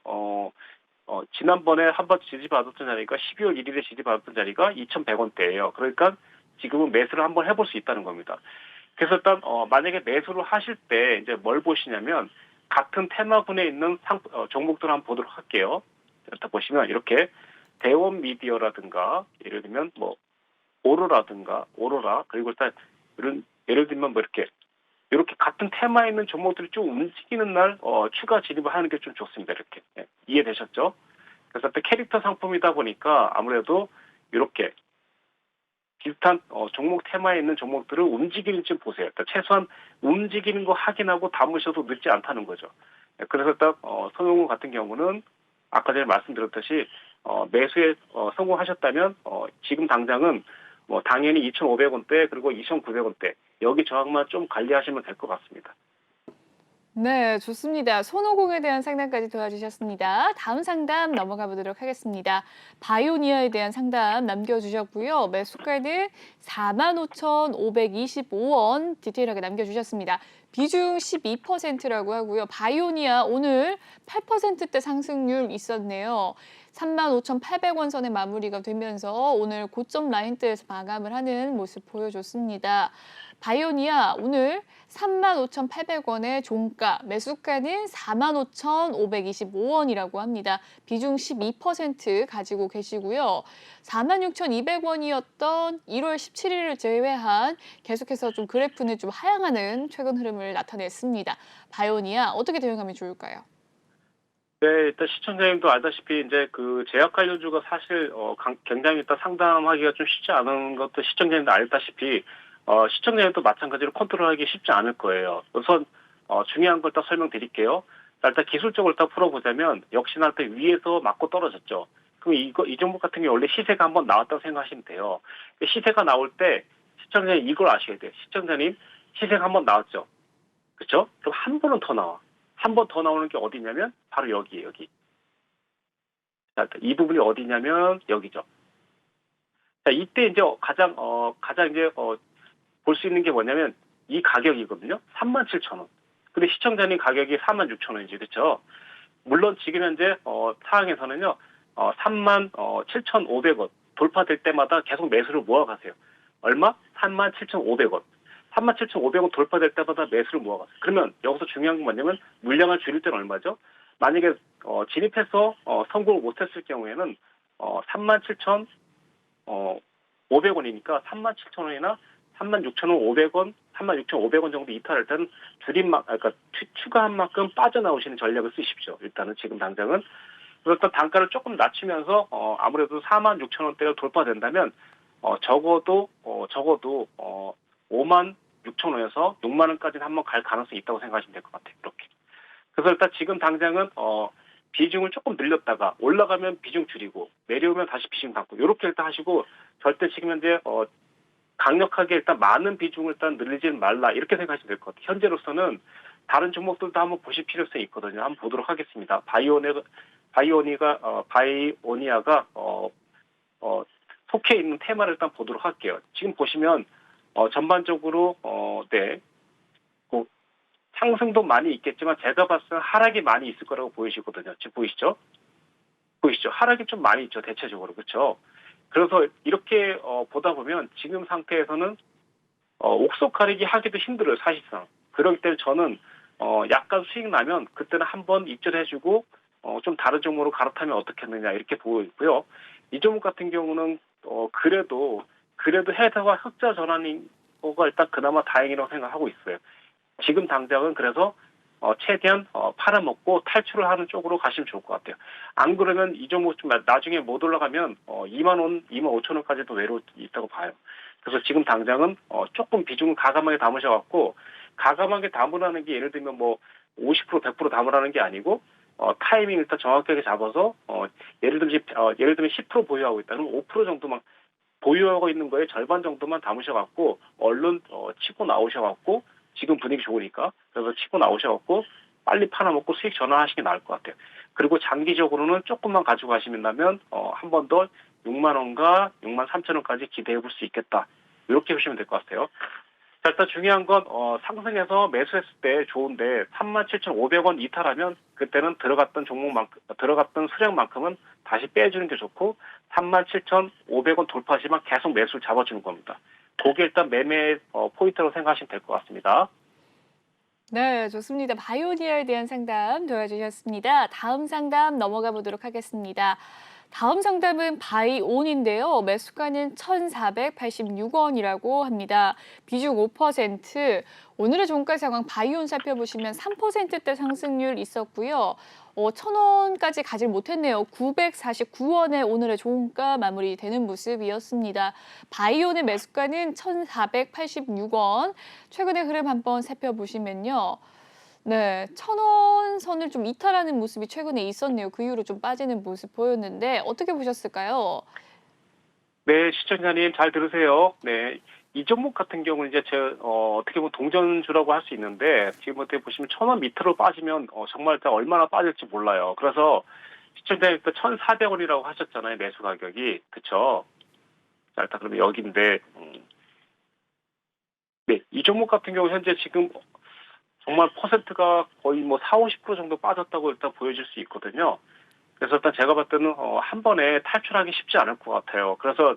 B: 지난번에 한번 지지받았던 자리가 12월 1일에 지지받았던 자리가 2,100원대예요. 그러니까 지금은 매수를 한번 해볼 수 있다는 겁니다. 그래서 일단 만약에 매수를 하실 때 이제 뭘 보시냐면, 같은 테마군에 있는 종목들을 한번 보도록 할게요. 일단 보시면 이렇게 대원 미디어라든가, 예를 들면 오로라, 그리고 일단 예를 들면 이렇게 이렇게 같은 테마에 있는 종목들이 좀 움직이는 날 추가 진입을 하는 게 좀 좋습니다. 이렇게 이해되셨죠? 그래서 또 캐릭터 상품이다 보니까 아무래도 이렇게 비슷한 종목 테마에 있는 종목들을 움직이는지 좀 보세요. 일단 최소한 움직이는 거 확인하고 담으셔도 늦지 않다는 거죠. 그래서 딱 손흥민 같은 경우는 아까 전에 말씀드렸듯이 매수에 성공하셨다면 지금 당장은 뭐 당연히 2,500원대 그리고 2,900원대 여기 저항만 좀 관리하시면 될 것 같습니다.
A: 네, 좋습니다. 손오공에 대한 상담까지 도와주셨습니다. 다음 상담 넘어가 보도록 하겠습니다. 바이오니아에 대한 상담 남겨주셨고요. 매수가는 45,525원 디테일하게 남겨주셨습니다. 비중 12%라고 하고요. 바이오니아 오늘 8%대 상승률 있었네요. 35,800원 선에 마무리가 되면서 오늘 고점 라인대에서 마감을 하는 모습 보여줬습니다. 바이오니아 오늘 35,800원의 종가, 매수가는 45,525원이라고 합니다. 비중 12% 가지고 계시고요. 46,200원이었던 1월 17일을 제외한 계속해서 좀 그래프는 좀 하향하는 최근 흐름을 나타냈습니다. 바이오니아 어떻게 대응하면 좋을까요?
B: 네, 일단 시청자님도 알다시피 이제 그 제약 관련주가 사실 굉장히 일단 상담하기가 좀 쉽지 않은 것도 시청자님도 알다시피 시청자님도 마찬가지로 컨트롤하기 쉽지 않을 거예요. 우선 중요한 걸 딱 설명드릴게요. 자, 일단 기술적으로 딱 풀어보자면 역시나 일단 위에서 맞고 떨어졌죠. 그럼 이 종목 같은 경우 원래 시세가 한번 나왔다고 생각하시면 돼요. 시세가 나올 때 시청자님 이걸 아셔야 돼요. 시청자님 시세가 한번 나왔죠. 그렇죠? 그럼 한 번은 더 나와. 한 번 더 나오는 게 어디냐면 바로 여기에요, 여기. 자, 이 부분이 어디냐면 여기죠. 자, 이때 이제 가장 이제 볼 수 있는 게 뭐냐면 이 가격이거든요. 37,000원. 근데 시청자님 가격이 46,000원이지, 그렇죠? 물론 지금 현재 상황에서는요. 37,500원 돌파될 때마다 계속 매수를 모아가세요. 얼마? 37,500원. 37,500원 돌파될 때마다 매수를 모아가세요. 그러면 여기서 중요한 건 뭐냐면 물량을 줄일 때는 얼마죠? 만약에 진입해서 성공을 못했을 경우에는 37,500원이니까 37,000원이나 36,500원, 36,500원 정도 이탈할 때는 그러니까 추가한 만큼 빠져나오시는 전략을 쓰십시오. 일단은 지금 당장은. 그래서 단가를 조금 낮추면서 아무래도 46,000원대가 돌파된다면 적어도 56,000원에서 6만 원까지는 한번 갈 가능성이 있다고 생각하시면 될 것 같아요. 이렇게. 그래서 일단 지금 당장은 비중을 조금 늘렸다가 올라가면 비중 줄이고 내려오면 다시 비중 담고 이렇게 일단 하시고 절대 지금 현재 강력하게 일단 많은 비중을 일단 늘리지는 말라 이렇게 생각하시면 될 것 같아요. 현재로서는 다른 종목들도 한번 보실 필요성이 있거든요. 한번 보도록 하겠습니다. 바이오니아가 속해 있는 테마를 일단 보도록 할게요. 지금 보시면 전반적으로 네. 뭐 상승도 많이 있겠지만 제가 봤을 때 하락이 많이 있을 거라고 보이시거든요. 지금 보이시죠? 보이시죠? 하락이 좀 많이 있죠. 대체적으로. 그렇죠? 그래서 이렇게 보다 보면 지금 상태에서는 옥석 가리기 하기도 힘들어요. 사실상. 그렇기 때문에 저는 약간 수익 나면 그때는 한번 입절해주고 좀 다른 종목으로 갈아타면 어떻겠느냐 이렇게 보이고요. 이 종목 같은 경우는 그래도 해서가 흑자 전환인 거가 일단 그나마 다행이라고 생각하고 있어요. 지금 당장은 그래서 최대한 팔아먹고 탈출을 하는 쪽으로 가시면 좋을 것 같아요. 안 그러면 이 종목 좀 나중에 못 올라가면 2만 원, 2만 5천 원까지도 외로 있다고 봐요. 그래서 지금 당장은 조금 비중을 가감하게 담으셔갖고 가감하게 담으라는 게 예를 들면 뭐 50% 100% 담으라는 게 아니고 타이밍 일단 정확하게 잡아서 예를 들면 10% 보유하고 있다. 그럼 5% 정도만 보유하고 있는 거에 절반 정도만 담으셔갖고 얼른 치고 나오셔갖고 지금 분위기 좋으니까 그래서 치고 나오셔갖고 빨리 팔아먹고 수익 전환하시는 게 나을 것 같아요. 그리고 장기적으로는 조금만 가지고 가시면 한 번 더 6만 원과 6만 3천 원까지 기대해 볼 수 있겠다. 이렇게 보시면 될 것 같아요. 자, 일단 중요한 건 상승해서 매수했을 때 좋은데 37,500원 이탈하면 그때는 들어갔던 수량만큼은 다시 빼주는 게 좋고 37,500원 돌파하시면 계속 매수를 잡아주는 겁니다. 그게 일단 매매 포인트로 생각하시면 될 것 같습니다.
A: 네, 좋습니다. 바이오니아에 대한 상담 도와주셨습니다. 다음 상담 넘어가 보도록 하겠습니다. 다음 상담은 바이온인데요. 매수가는 1,486원이라고 합니다. 비중 5%. 오늘의 종가 상황 바이온 살펴보시면 3%대 상승률 있었고요. 1,000원까지 가질 못했네요. 949원에 오늘의 종가 마무리되는 모습이었습니다. 바이온의 매수가는 1,486원. 최근의 흐름 한번 살펴보시면요. 네, 1,000원 선을 좀 이탈하는 모습이 최근에 있었네요. 그 이후로 좀 빠지는 모습 보였는데 어떻게 보셨을까요?
B: 네, 시청자님 잘 들으세요. 네. 이 종목 같은 경우는 이제 어떻게 보면 동전주라고 할 수 있는데 지금 어떻게 보시면 1,000원 밑으로 빠지면 정말 일단 얼마나 빠질지 몰라요. 그래서 시청자님 또 1,400원이라고 하셨잖아요. 매수 가격이. 그쵸? 자, 일단 그러면 여기인데 네, 이 종목 같은 경우 현재 지금 정말 퍼센트가 거의 뭐 4, 50% 정도 빠졌다고 일단 보여질 수 있거든요. 그래서 일단 제가 봤을 때는 한 번에 탈출하기 쉽지 않을 것 같아요. 그래서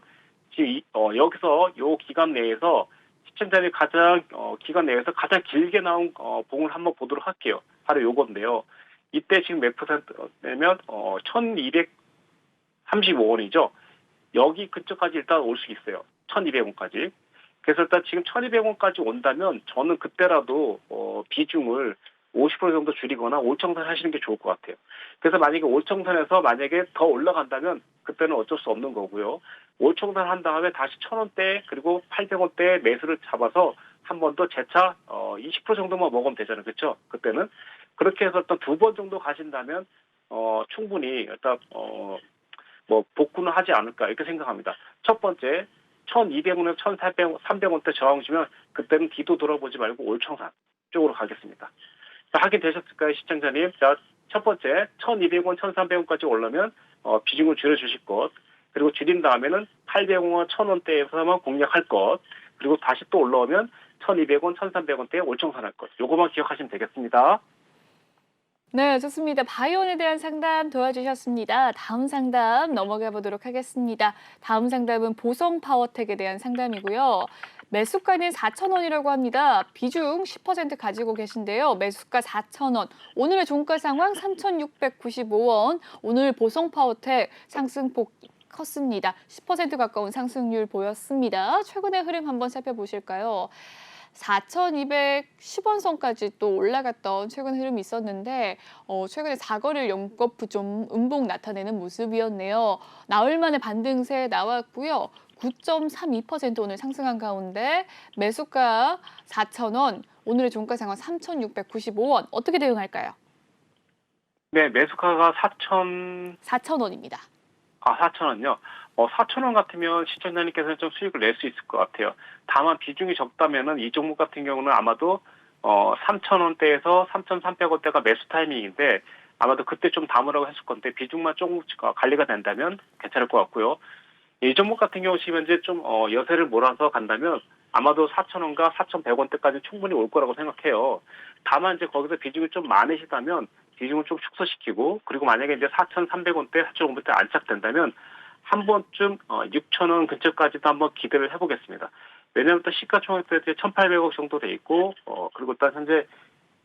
B: 지금 여기서 요 기간 내에서 시청자들이 가장 기간 내에서 가장 길게 나온 봉을 한번 보도록 할게요. 바로 요건데요. 이때 지금 몇 퍼센트냐면 1,235원이죠. 여기 근처까지 일단 올 수 있어요. 1,200원까지. 그래서 일단 지금 1,200원까지 온다면 저는 그때라도 비중을 50% 정도 줄이거나 올청산 하시는 게 좋을 것 같아요. 그래서 만약에 올청산에서 만약에 더 올라간다면 그때는 어쩔 수 없는 거고요. 올청산 한 다음에 다시 1,000원대 그리고 800원대 매수를 잡아서 한 번 더 재차 20% 정도만 먹으면 되잖아요. 그렇죠? 그때는 그렇게 해서 일단 두 번 정도 가신다면 충분히 일단 뭐 복구는 하지 않을까 이렇게 생각합니다. 첫 번째 1,200원에서 1,400원, 300원대 저항 주면 그때는 뒤도 돌아보지 말고 올청산 쪽으로 가겠습니다. 자, 확인되셨을까요, 시청자님? 자, 첫 번째 1,200원, 1,300원까지 올라면 비중을 줄여주실 것. 그리고 줄인 다음에는 800원, 1,000원대에서만 공략할 것. 그리고 다시 또 올라오면 1,200원, 1,300원대에 올청산할 것. 요거만 기억하시면 되겠습니다.
A: 네, 좋습니다. 바이온에 대한 상담 도와주셨습니다. 다음 상담 넘어가 보도록 하겠습니다. 다음 상담은 보성 파워텍에 대한 상담이고요. 매수가는 4,000원이라고 합니다. 비중 10% 가지고 계신데요. 매수가 4,000원. 오늘의 종가 상황 3,695원. 오늘 보성 파워텍 상승폭 컸습니다. 10% 가까운 상승률 보였습니다. 최근의 흐름 한번 살펴보실까요? 4,210원 선까지 또 올라갔던 최근 흐름이 있었는데 최근에 사거리를 연거푸 좀 음봉 나타내는 모습이었네요. 나흘 만에 반등세 나왔고요. 9.32% 오늘 상승한 가운데 매수가 4,000원, 오늘의 종가 상황 3,695원. 어떻게 대응할까요?
B: 네, 매수가가 4,000원입니다. 4,000원요. 4,000원 같으면 시청자님께서는 좀 수익을 낼 수 있을 것 같아요. 다만 비중이 적다면은 이 종목 같은 경우는 아마도 3,000원대에서 3,300원대가 매수 타이밍인데 아마도 그때 좀 담으라고 했을 건데 비중만 조금 관리가 된다면 괜찮을 것 같고요. 이 종목 같은 경우 지금 현재 좀 여세를 몰아서 간다면 아마도 4,000원과 4,100원대까지 충분히 올 거라고 생각해요. 다만 이제 거기서 비중이 좀 많으시다면 비중을 좀 축소시키고 그리고 만약에 이제 4,300원대, 4,500원대 안착된다면 한 번쯤 6,000원 근처까지도 한번 기대를 해보겠습니다. 왜냐하면 또 시가총액도 이제 1,800억 정도 돼 있고 그리고 일단 현재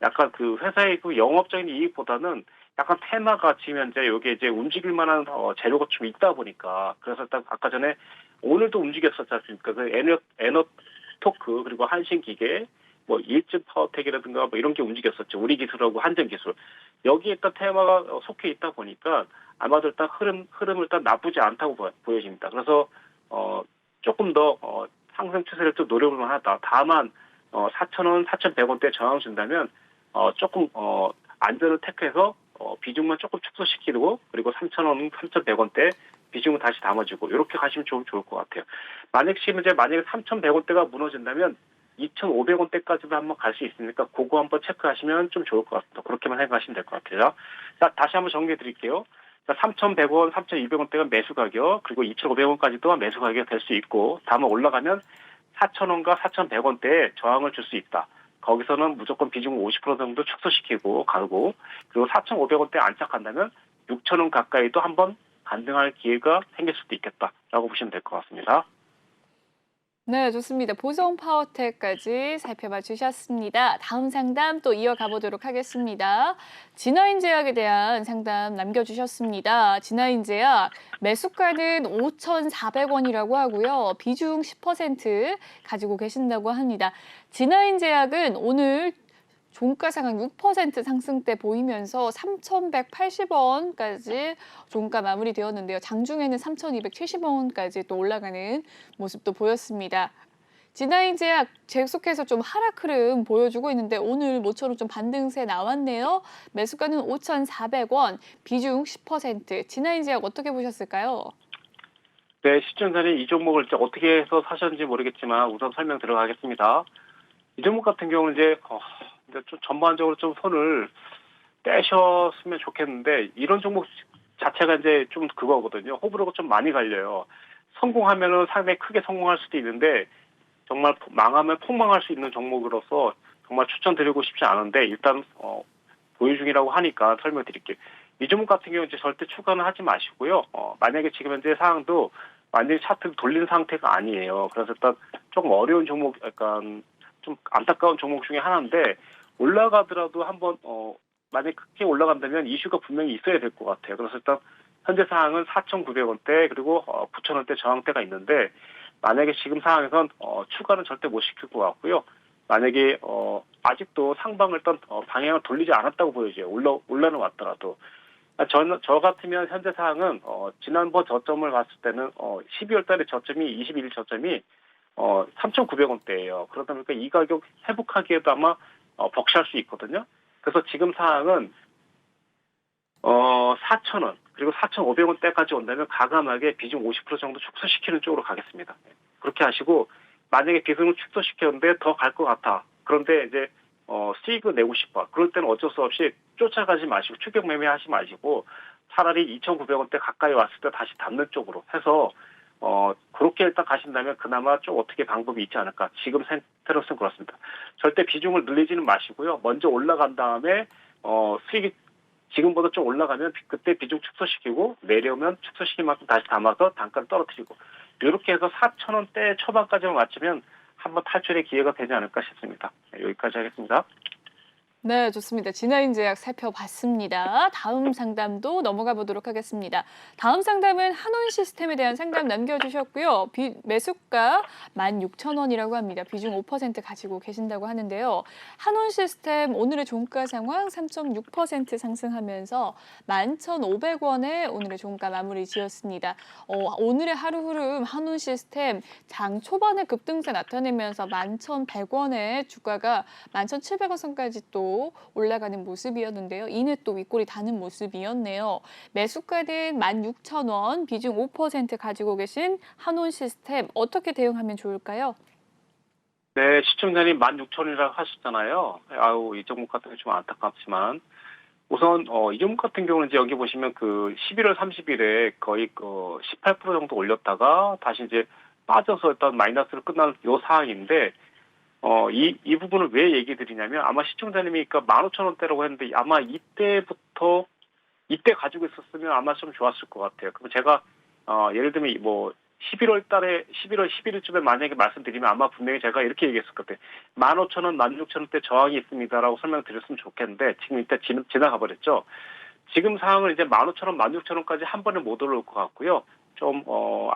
B: 약간 그 회사의 그 영업적인 이익보다는 약간 테마가 지금 현재 여기 이제 움직일 만한 재료가 좀 있다 보니까 그래서 딱 아까 전에 오늘도 움직였었지 않습니까? 그 에너토크 그리고 한신기계 뭐 일진 파워텍이라든가 뭐 이런 게 움직였었죠. 우리 기술하고 한전 기술 여기에 일단 테마가 속해 있다 보니까 아마도 일단 흐름을 일단 나쁘지 않다고 보여집니다. 그래서 조금 더 상승 추세를 좀 노려볼 만하다. 다만 4,000원, 4,100원대 저항 준다면 조금 안전을 택해서 비중만 조금 축소시키고 그리고 3,000원, 3,100원대 비중을 다시 담아주고 이렇게 가시면 좋을 것 같아요. 만약에 3,100원대가 무너진다면 2,500원대까지도 한번 갈 수 있으니까 그거 한번 체크하시면 좀 좋을 것 같습니다. 그렇게만 생각하시면 될 것 같아요. 자, 다시 한번 정리해 드릴게요. 3,100원, 3,200원대가 매수 가격, 그리고 2,500원까지도 매수 가격이 될 수 있고, 다만 올라가면 4,000원과 4,100원대에 저항을 줄 수 있다. 거기서는 무조건 비중 50% 정도 축소시키고 가고, 그리고 4,500원대 안착한다면 6,000원 가까이도 한번 반등할 기회가 생길 수도 있겠다라고 보시면 될 것 같습니다.
A: 네, 좋습니다. 보성 파워텍까지 살펴봐 주셨습니다. 다음 상담 또 이어가 보도록 하겠습니다. 진화인제약에 대한 상담 남겨주셨습니다. 진화인제약 매수가는 5,400원이라고 하고요. 비중 10% 가지고 계신다고 합니다. 진화인제약은 오늘 종가 상황 6% 상승대 보이면서 3,180원까지 종가 마무리되었는데요. 장중에는 3,270원까지 또 올라가는 모습도 보였습니다. 진화인제약 계속해서 좀 하락 흐름 보여주고 있는데 오늘 모처럼 좀 반등세 나왔네요. 매수가는 5,400원, 비중 10%. 진화인제약 어떻게 보셨을까요?
B: 네, 시청자님 이 종목을 이제 어떻게 해서 사셨는지 모르겠지만 우선 설명 들어가겠습니다. 이 종목 같은 경우는 이제 좀 전반적으로 좀 손을 떼셨으면 좋겠는데 이런 종목 자체가 이제 좀 그거거든요. 호불호가 좀 많이 갈려요. 성공하면은 상당히 크게 성공할 수도 있는데 정말 망하면 폭망할 수 있는 종목으로서 정말 추천드리고 싶지 않은데 일단 보유 중이라고 하니까 설명드릴게요. 이 종목 같은 경우는 이제 절대 추가는 하지 마시고요. 만약에 지금 현재 상황도 완전히 차트를 돌린 상태가 아니에요. 그래서 일단 조금 어려운 종목, 약간 좀 안타까운 종목 중에 하나인데 올라가더라도 한번 만약에 크게 올라간다면 이슈가 분명히 있어야 될 것 같아요. 그래서 일단 현재 상황은 4,900원대 그리고 9,000원대 저항대가 있는데 만약에 지금 상황에선 추가는 절대 못 시킬 것 같고요. 만약에 아직도 상방을 일단 방향을 돌리지 않았다고 보여져요. 올라는 왔더라도. 저 같으면 현재 상황은 지난번 저점을 봤을 때는 12월 달에 저점이 21일 저점이 3,900원대예요. 그러다 보니까 이 가격 회복하기에도 아마 벅찰 수 있거든요. 그래서 지금 상황은 4,000원 그리고 4,500원대까지 온다면 가감하게 비중 50% 정도 축소시키는 쪽으로 가겠습니다. 그렇게 하시고 만약에 비중을 축소시켰는데 더 갈 것 같아. 그런데 이제 수익을 내고 싶어. 그럴 때는 어쩔 수 없이 쫓아가지 마시고 추격 매매하지 마시고 차라리 2,900원대 가까이 왔을 때 다시 담는 쪽으로 해서 그렇게 일단 가신다면 그나마 좀 어떻게 방법이 있지 않을까. 지금 상태로서는 그렇습니다. 절대 비중을 늘리지는 마시고요. 먼저 올라간 다음에 수익이 지금보다 좀 올라가면 그때 비중 축소시키고 내려오면 축소시킨 만큼 다시 담아서 단가를 떨어뜨리고 이렇게 해서 4,000원대 초반까지만 맞추면 한번 탈출의 기회가 되지 않을까 싶습니다. 네, 여기까지 하겠습니다.
A: 네, 좋습니다. 진화인제약 살펴봤습니다. 다음 상담도 넘어가 보도록 하겠습니다. 다음 상담은 한온 시스템에 대한 상담 남겨주셨고요. 매수가 16,000원이라고 합니다. 비중 5% 가지고 계신다고 하는데요. 한온 시스템 오늘의 종가 상황 3.6% 상승하면서 11,500원에 오늘의 종가 마무리 지었습니다. 오늘의 하루 흐름 한온 시스템 장 초반에 급등세 나타내면서 11,100원에 주가가 11,700원 선까지 또 올라가는 모습이었는데요. 이내 또 윗골이 다는 모습이었네요. 매수가는 16,000원, 비중 5% 가지고 계신 한온 시스템 어떻게 대응하면 좋을까요?
B: 네, 시청자님 16,000원이라고 하셨잖아요. 아우, 이 종목 같은 게 좀 안타깝지만 우선 이 종목 같은 경우는 이제 여기 보시면 그 11월 30일에 거의 18% 정도 올렸다가 다시 이제 빠져서 일단 마이너스로 끝나는 요 상황인데 이 부분을 왜 얘기 드리냐면 아마 시청자님이 그러니까 15,000원대라고 했는데 아마 이때 가지고 있었으면 아마 좀 좋았을 것 같아요. 그럼 제가 예를 들면 뭐 11월 11일쯤에 만약에 말씀드리면 아마 분명히 제가 이렇게 얘기했을 것 같아요. 15,000원, 16,000원대 저항이 있습니다라고 설명드렸으면 좋겠는데 지금 일단 지나가 버렸죠. 지금 상황은 이제 15,000원, 16,000원까지 한 번에 못 올라올 것 같고요. 좀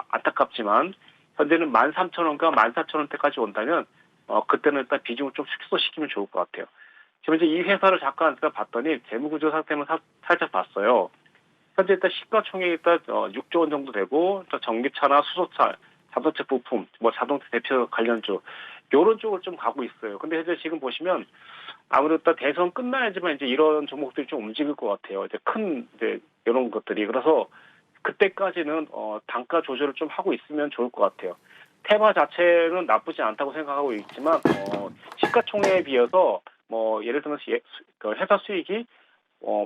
B: 안타깝지만 현재는 13,000원과 14,000원대까지 온다면 그때는 일단 비중을 좀 축소시키면 좋을 것 같아요. 지금 이제 이 회사를 잠깐 봤더니 재무구조 상태는 살짝 봤어요. 현재 일단 시가총액이 일단 6조 원 정도 되고 또 전기차나 수소차, 자동차 부품, 뭐 자동차 대표 관련주 이런 쪽을 좀 가고 있어요. 근데 현재 지금 보시면 아무래도 일단 대선 끝나야지만 이제 이런 종목들이 좀 움직일 것 같아요. 이제 이런 것들이 그래서 그때까지는 단가 조절을 좀 하고 있으면 좋을 것 같아요. 테마 자체는 나쁘지 않다고 생각하고 있지만 시가총액에 비해서 뭐 예를 들면 그 회사 수익이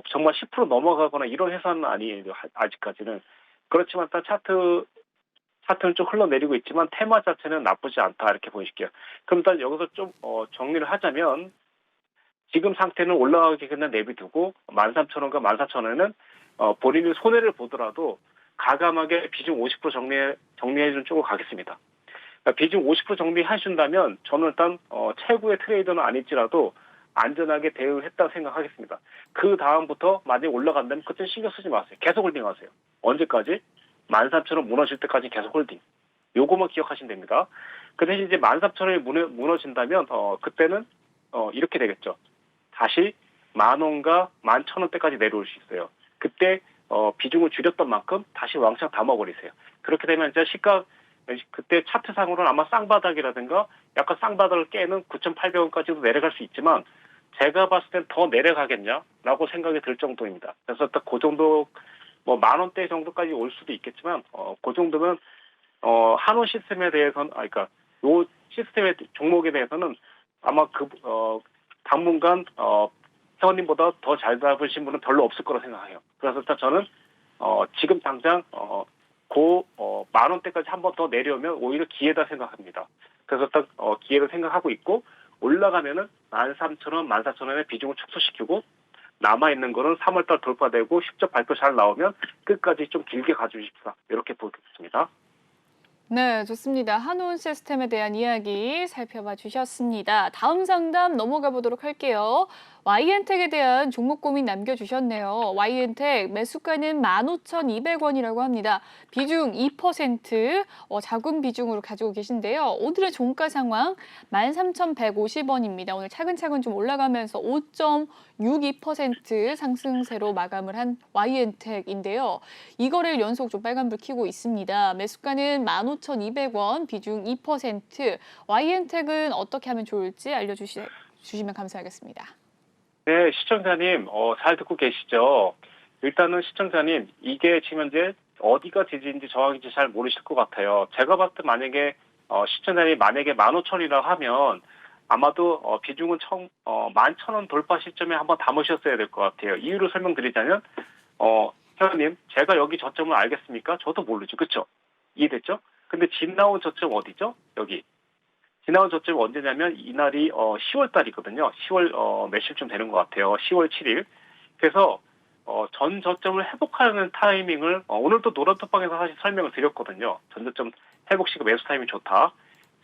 B: 정말 10% 넘어가거나 이런 회사는 아니에요. 아직까지는. 그렇지만 일단 차트는 좀 흘러내리고 있지만 테마 자체는 나쁘지 않다 이렇게 보여줄게요. 그럼 일단 여기서 좀 정리를 하자면 지금 상태는 올라가기 그냥 내비두고 13,000원과 14,000원에는 본인이 손해를 보더라도 가감하게 비중 50% 정리해주는 쪽으로 가겠습니다. 비중 50% 정리하신다면 저는 일단 최고의 트레이더는 아닐지라도 안전하게 대응을 했다고 생각하겠습니다. 그 다음부터 만약에 올라간다면 그때 신경 쓰지 마세요. 계속 홀딩하세요. 언제까지? 13,000원 무너질 때까지 계속 홀딩. 요거만 기억하시면 됩니다. 그 대신 이제 13,000원이 무너진다면 그때는 이렇게 되겠죠. 다시 10,000원과 11,000원대까지 내려올 수 있어요. 그때 비중을 줄였던 만큼 다시 왕창 담아버리세요. 그렇게 되면 이제 시가 그때 차트상으로는 아마 쌍바닥이라든가 약간 쌍바닥을 깨는 9,800원까지도 내려갈 수 있지만 제가 봤을 땐 더 내려가겠냐라고 생각이 들 정도입니다. 그래서 딱 그 정도 뭐 10,000원대 정도까지 올 수도 있겠지만 그 정도면 한원 시스템에 대해서는 그러니까 요 시스템의 종목에 대해서는 아마 당분간 회원님보다 더 잘 잡으신 분은 별로 없을 거라 생각해요. 그래서 일단 저는 지금 당장 10,000원대까지 한 번 더 내려오면 오히려 기회다 생각합니다. 그래서 딱 기회를 생각하고 있고 올라가면은 13,000원, 14,000원의 비중을 축소시키고 남아있는 거는 3월달 돌파되고 실적 발표 잘 나오면 끝까지 좀 길게 가주십사. 이렇게 보겠습니다.
A: 네, 좋습니다. 한온 시스템에 대한 이야기 살펴봐 주셨습니다. 다음 상담 넘어가 보도록 할게요. YN텍에 대한 종목 고민 남겨주셨네요. YN텍 매수가는 15,200원이라고 합니다. 비중 2%, 작은 비중으로 가지고 계신데요. 오늘의 종가 상황 13,150원입니다. 오늘 차근차근 좀 올라가면서 5.62% 상승세로 마감을 한 YN텍인데요. 이거를 연속 좀 빨간불 켜고 있습니다. 매수가는 15,200원, 비중 2%. YN텍은 어떻게 하면 좋을지 알려주시면 감사하겠습니다.
B: 네, 시청자님, 잘 듣고 계시죠? 일단은 시청자님, 이게 지금 현재 어디가 지지인지 저항인지 잘 모르실 것 같아요. 제가 봤을 때 만약에, 시청자님 만약에 15,000원이라고 하면 아마도 비중은 11,000원 돌파 시점에 한번 담으셨어야 될 것 같아요. 이유를 설명드리자면, 회원님, 제가 여기 저점을 알겠습니까? 저도 모르죠. 그쵸? 이해됐죠? 근데 집 나온 저점 어디죠? 여기. 지나온 저점이 언제냐면 이날이 10월 달이거든요. 10월 며칠쯤 되는 것 같아요. 10월 7일. 그래서 전 저점을 회복하는 타이밍을 오늘도 노란톡방에서 사실 설명을 드렸거든요. 전 저점 회복 시가 매수 타이밍이 좋다.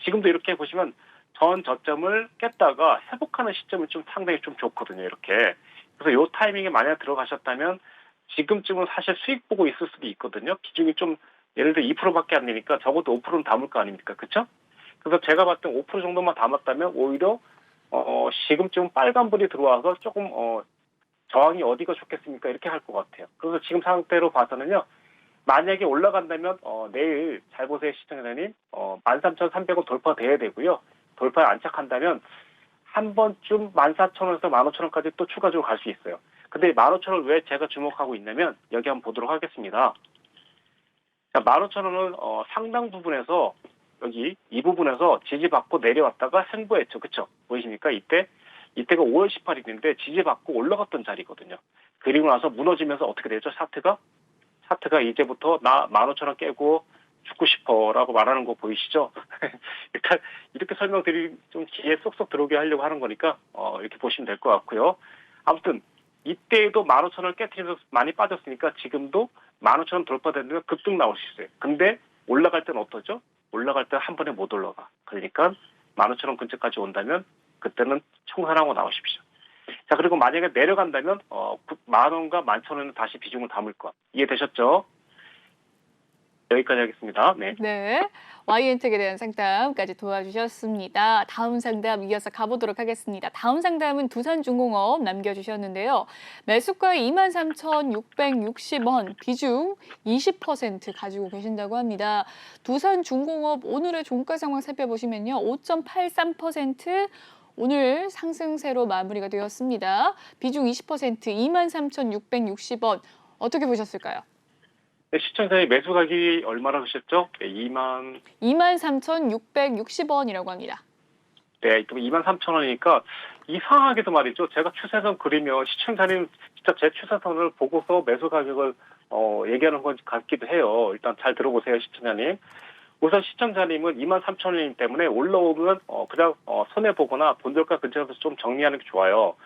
B: 지금도 이렇게 보시면 전 저점을 깼다가 회복하는 시점이 좀 상당히 좀 좋거든요. 이렇게. 그래서 이 타이밍에 만약 들어가셨다면 지금쯤은 사실 수익 보고 있을 수도 있거든요. 비중이 좀 예를 들어 2%밖에 안 되니까 적어도 5%는 담을 거 아닙니까? 그렇죠? 그래서 제가 봤을 때 5% 정도만 담았다면 오히려 지금쯤 빨간불이 들어와서 조금 저항이 어디가 좋겠습니까? 이렇게 할 것 같아요. 그래서 지금 상태로 봐서는요. 만약에 올라간다면 내일 잘 보세요 시청자님 13,300원 돌파돼야 되고요. 돌파에 안착한다면 한 번쯤 14,000원에서 15,000원까지 또 추가적으로 갈 수 있어요. 근데 15,000원 왜 제가 주목하고 있냐면 여기 한번 보도록 하겠습니다. 자, 15,000원은 상당 부분에서 여기 이 부분에서 지지받고 내려왔다가 횡보했죠. 그쵸? 보이십니까? 이때가 5월 18일인데 지지받고 올라갔던 자리거든요. 그리고 나서 무너지면서 어떻게 되죠? 차트가 이제부터 나 15,000원 깨고 죽고 싶어라고 말하는 거 보이시죠? 일단 이렇게 설명드리 좀 귀에 쏙쏙 들어오게 하려고 하는 거니까 이렇게 보시면 될 것 같고요. 아무튼 이때에도 15,000원을 깨트리면서 많이 빠졌으니까 지금도 15,000원 돌파되면 급등 나올 수 있어요. 근데 올라갈 때는 어떠죠? 올라갈 때 한 번에 못 올라가. 그러니까 15,000원 근처까지 온다면 그때는 총산하고 나오십시오. 자, 그리고 만약에 내려간다면 10,000원과 11,000원은 다시 비중을 담을 것. 이해되셨죠? 여기까지 하겠습니다. 네.
A: 네, YN텍에 대한 상담까지 도와주셨습니다. 다음 상담 이어서 가보도록 하겠습니다. 다음 상담은 두산중공업 남겨주셨는데요. 매수가 23,660원, 비중 20% 가지고 계신다고 합니다. 두산중공업 오늘의 종가 상황 살펴보시면요. 5.83%, 오늘 상승세로 마무리가 되었습니다. 비중 20%, 23,660원. 어떻게 보셨을까요?
B: 네, 시청자의 매수 가격이 얼마나 하셨죠? 네,
A: 23,660원이라고 합니다.
B: 네, 23,000원이니까 이상하게도 말이죠. 제가 추세선 그리면 시청자님 진짜 제 추세선을 보고서 매수 가격을 얘기하는 것 같기도 해요. 일단 잘 들어보세요, 시청자님. 우선 시청자님은 23,000원이기 때문에 올라오면 그냥 손해보거나 본절가 근처에서 좀 정리하는 게 좋아요.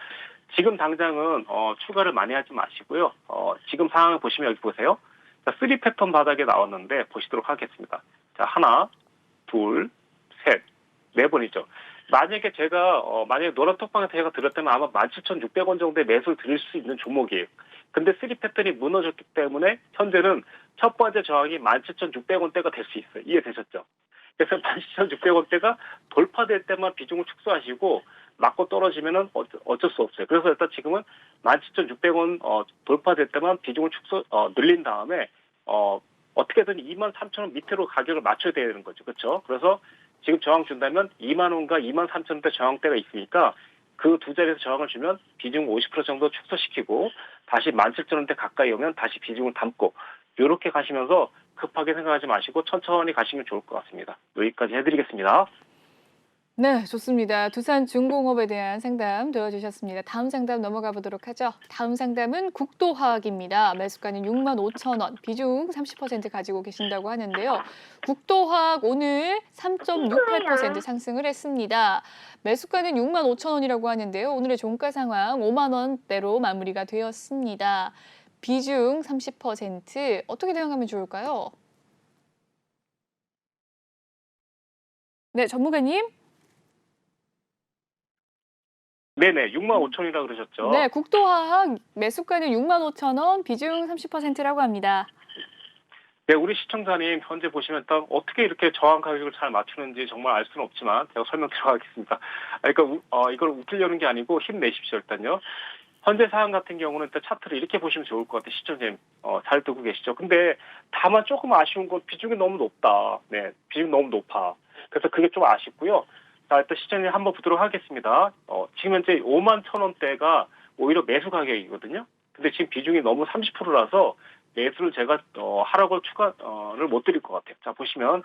B: 지금 당장은 추가를 많이 하지 마시고요. 지금 상황을 보시면 여기 보세요. 자, 3 패턴 바닥에 나왔는데 보시도록 하겠습니다. 자, 하나, 둘, 셋, 네 번이죠. 만약에 제가 만약에 노란톡방에서 제가 들었다면 아마 17,600원 정도의 매수를 드릴 수 있는 종목이에요. 근데 3 패턴이 무너졌기 때문에 현재는 첫 번째 저항이 17,600원대가 될 수 있어요. 이해되셨죠? 그래서 17,600원대가 돌파될 때만 비중을 축소하시고 맞고 떨어지면은 어쩔 수 없어요. 그래서 일단 지금은 17,600원 돌파될 때만 비중을 늘린 다음에 어떻게든 23,000원 밑으로 가격을 맞춰야 되는 거죠. 그렇죠? 그래서 지금 저항 준다면 2만 원과 23,000원대 저항대가 있으니까 그 두 자리에서 저항을 주면 비중 50% 정도 축소시키고 다시 17,000원대 가까이 오면 다시 비중을 담고 이렇게 가시면서 급하게 생각하지 마시고 천천히 가시면 좋을 것 같습니다. 여기까지 해드리겠습니다.
A: 네, 좋습니다. 두산중공업에 대한 상담 도와주셨습니다. 다음 상담 넘어가 보도록 하죠. 다음 상담은 국도화학입니다. 매수가는 65,000원, 비중 30% 가지고 계신다고 하는데요. 국도화학 오늘 3.68% 상승을 했습니다. 매수가는 65,000원이라고 하는데요. 오늘의 종가 상황 5만 원대로 마무리가 되었습니다. 비중 30%, 어떻게 대응하면 좋을까요? 네, 전문가님.
B: 네네, 65,000원이라고 그러셨죠?
A: 네, 국도화학 매수가는 65,000원, 비중 30%라고 합니다.
B: 네, 우리 시청자님 현재 보시면 일단 어떻게 이렇게 저항 가격을 잘 맞추는지 정말 알 수는 없지만 제가 설명 들어가겠습니다. 그러니까 이걸 웃기려는 게 아니고 힘내십시오 일단요. 현재 상황 같은 경우는 일단 차트를 이렇게 보시면 좋을 것 같아요. 시청자님 잘 듣고 계시죠? 근데 다만 조금 아쉬운 건 비중이 너무 높다. 네, 비중이 너무 높아. 그래서 그게 좀 아쉽고요. 자, 일단 시청자님 한번 보도록 하겠습니다. 지금 현재 51,000원대가 오히려 매수 가격이거든요. 근데 지금 비중이 너무 30%라서 매수를 제가 하라고 추가를 못 드릴 것 같아요. 자, 보시면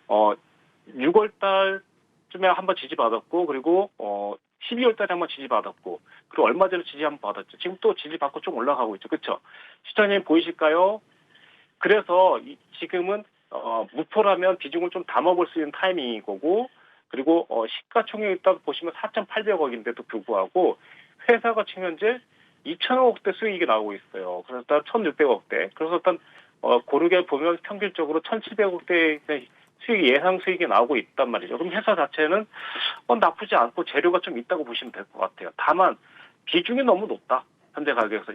B: 6월 달쯤에 한번 지지받았고 그리고 12월 달에 한번 지지받았고 그리고 얼마 전에 지지 한번 받았죠. 지금 또 지지받고 좀 올라가고 있죠. 그렇죠? 시청자님 보이실까요? 그래서 지금은 무포라면 비중을 좀 담아볼 수 있는 타이밍인 거고 그리고 시가총액 일단 보시면 4,800억인데도 불구하고 회사가 지금 현재 2,000억대 수익이 나오고 있어요. 그래서 일단 1,600억대. 그래서 일단 고르게 보면 평균적으로 1,700억대 수익이 예상 수익이 나오고 있단 말이죠. 그럼 회사 자체는 나쁘지 않고 재료가 좀 있다고 보시면 될 것 같아요. 다만 비중이 너무 높다. 현재 가격에서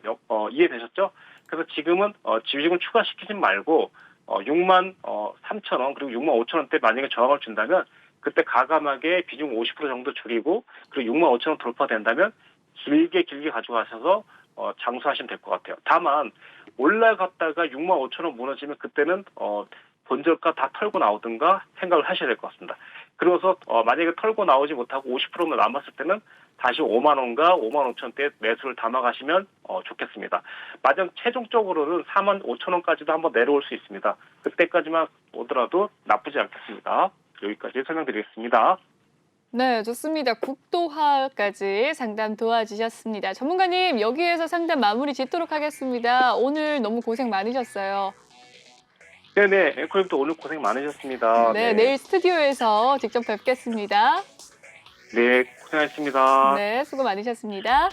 B: 이해되셨죠? 그래서 지금은 비중을 추가시키지 말고 63,000원 그리고 65,000원대 만약에 저항을 준다면 그때 가감하게 비중 50% 정도 줄이고 그리고 65,000원 돌파된다면 길게 가져가셔서 장수하시면 될 것 같아요. 다만 올라갔다가 65,000원 무너지면 그때는 본저가 다 털고 나오든가 생각을 하셔야 될 것 같습니다. 그래서 만약에 털고 나오지 못하고 50%만 남았을 때는 다시 5만 원과 5만 5천대 매수를 담아가시면 좋겠습니다. 만약 최종적으로는 4만 5천 원까지도 한번 내려올 수 있습니다. 그때까지만 오더라도 나쁘지 않겠습니다. 여기까지 설명드리겠습니다.
A: 네, 좋습니다. 국도화까지 상담 도와주셨습니다. 전문가님, 여기에서 상담 마무리 짓도록 하겠습니다. 오늘 너무 고생 많으셨어요.
B: 네네, 앵커님도 오늘 고생 많으셨습니다.
A: 네, 내일 스튜디오에서 직접 뵙겠습니다.
B: 네, 고생하셨습니다.
A: 네, 수고 많으셨습니다.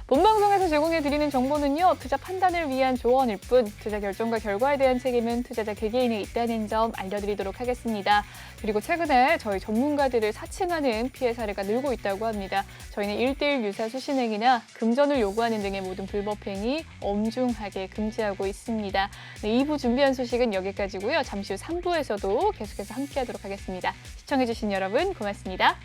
A: 본방송에서 제공해드리는 정보는요, 투자 판단을 위한 조언일 뿐, 투자 결정과 결과에 대한 책임은 투자자 개개인에 있다는 점 알려드리도록 하겠습니다. 그리고 최근에 저희 전문가들을 사칭하는 피해 사례가 늘고 있다고 합니다. 저희는 1:1 유사 수신행위나 금전을 요구하는 등의 모든 불법 행위 엄중하게 금지하고 있습니다. 네, 2부 준비한 소식은 여기까지고요. 잠시 후 3부에서도 계속해서 함께하도록 하겠습니다. 시청해주신 여러분 고맙습니다.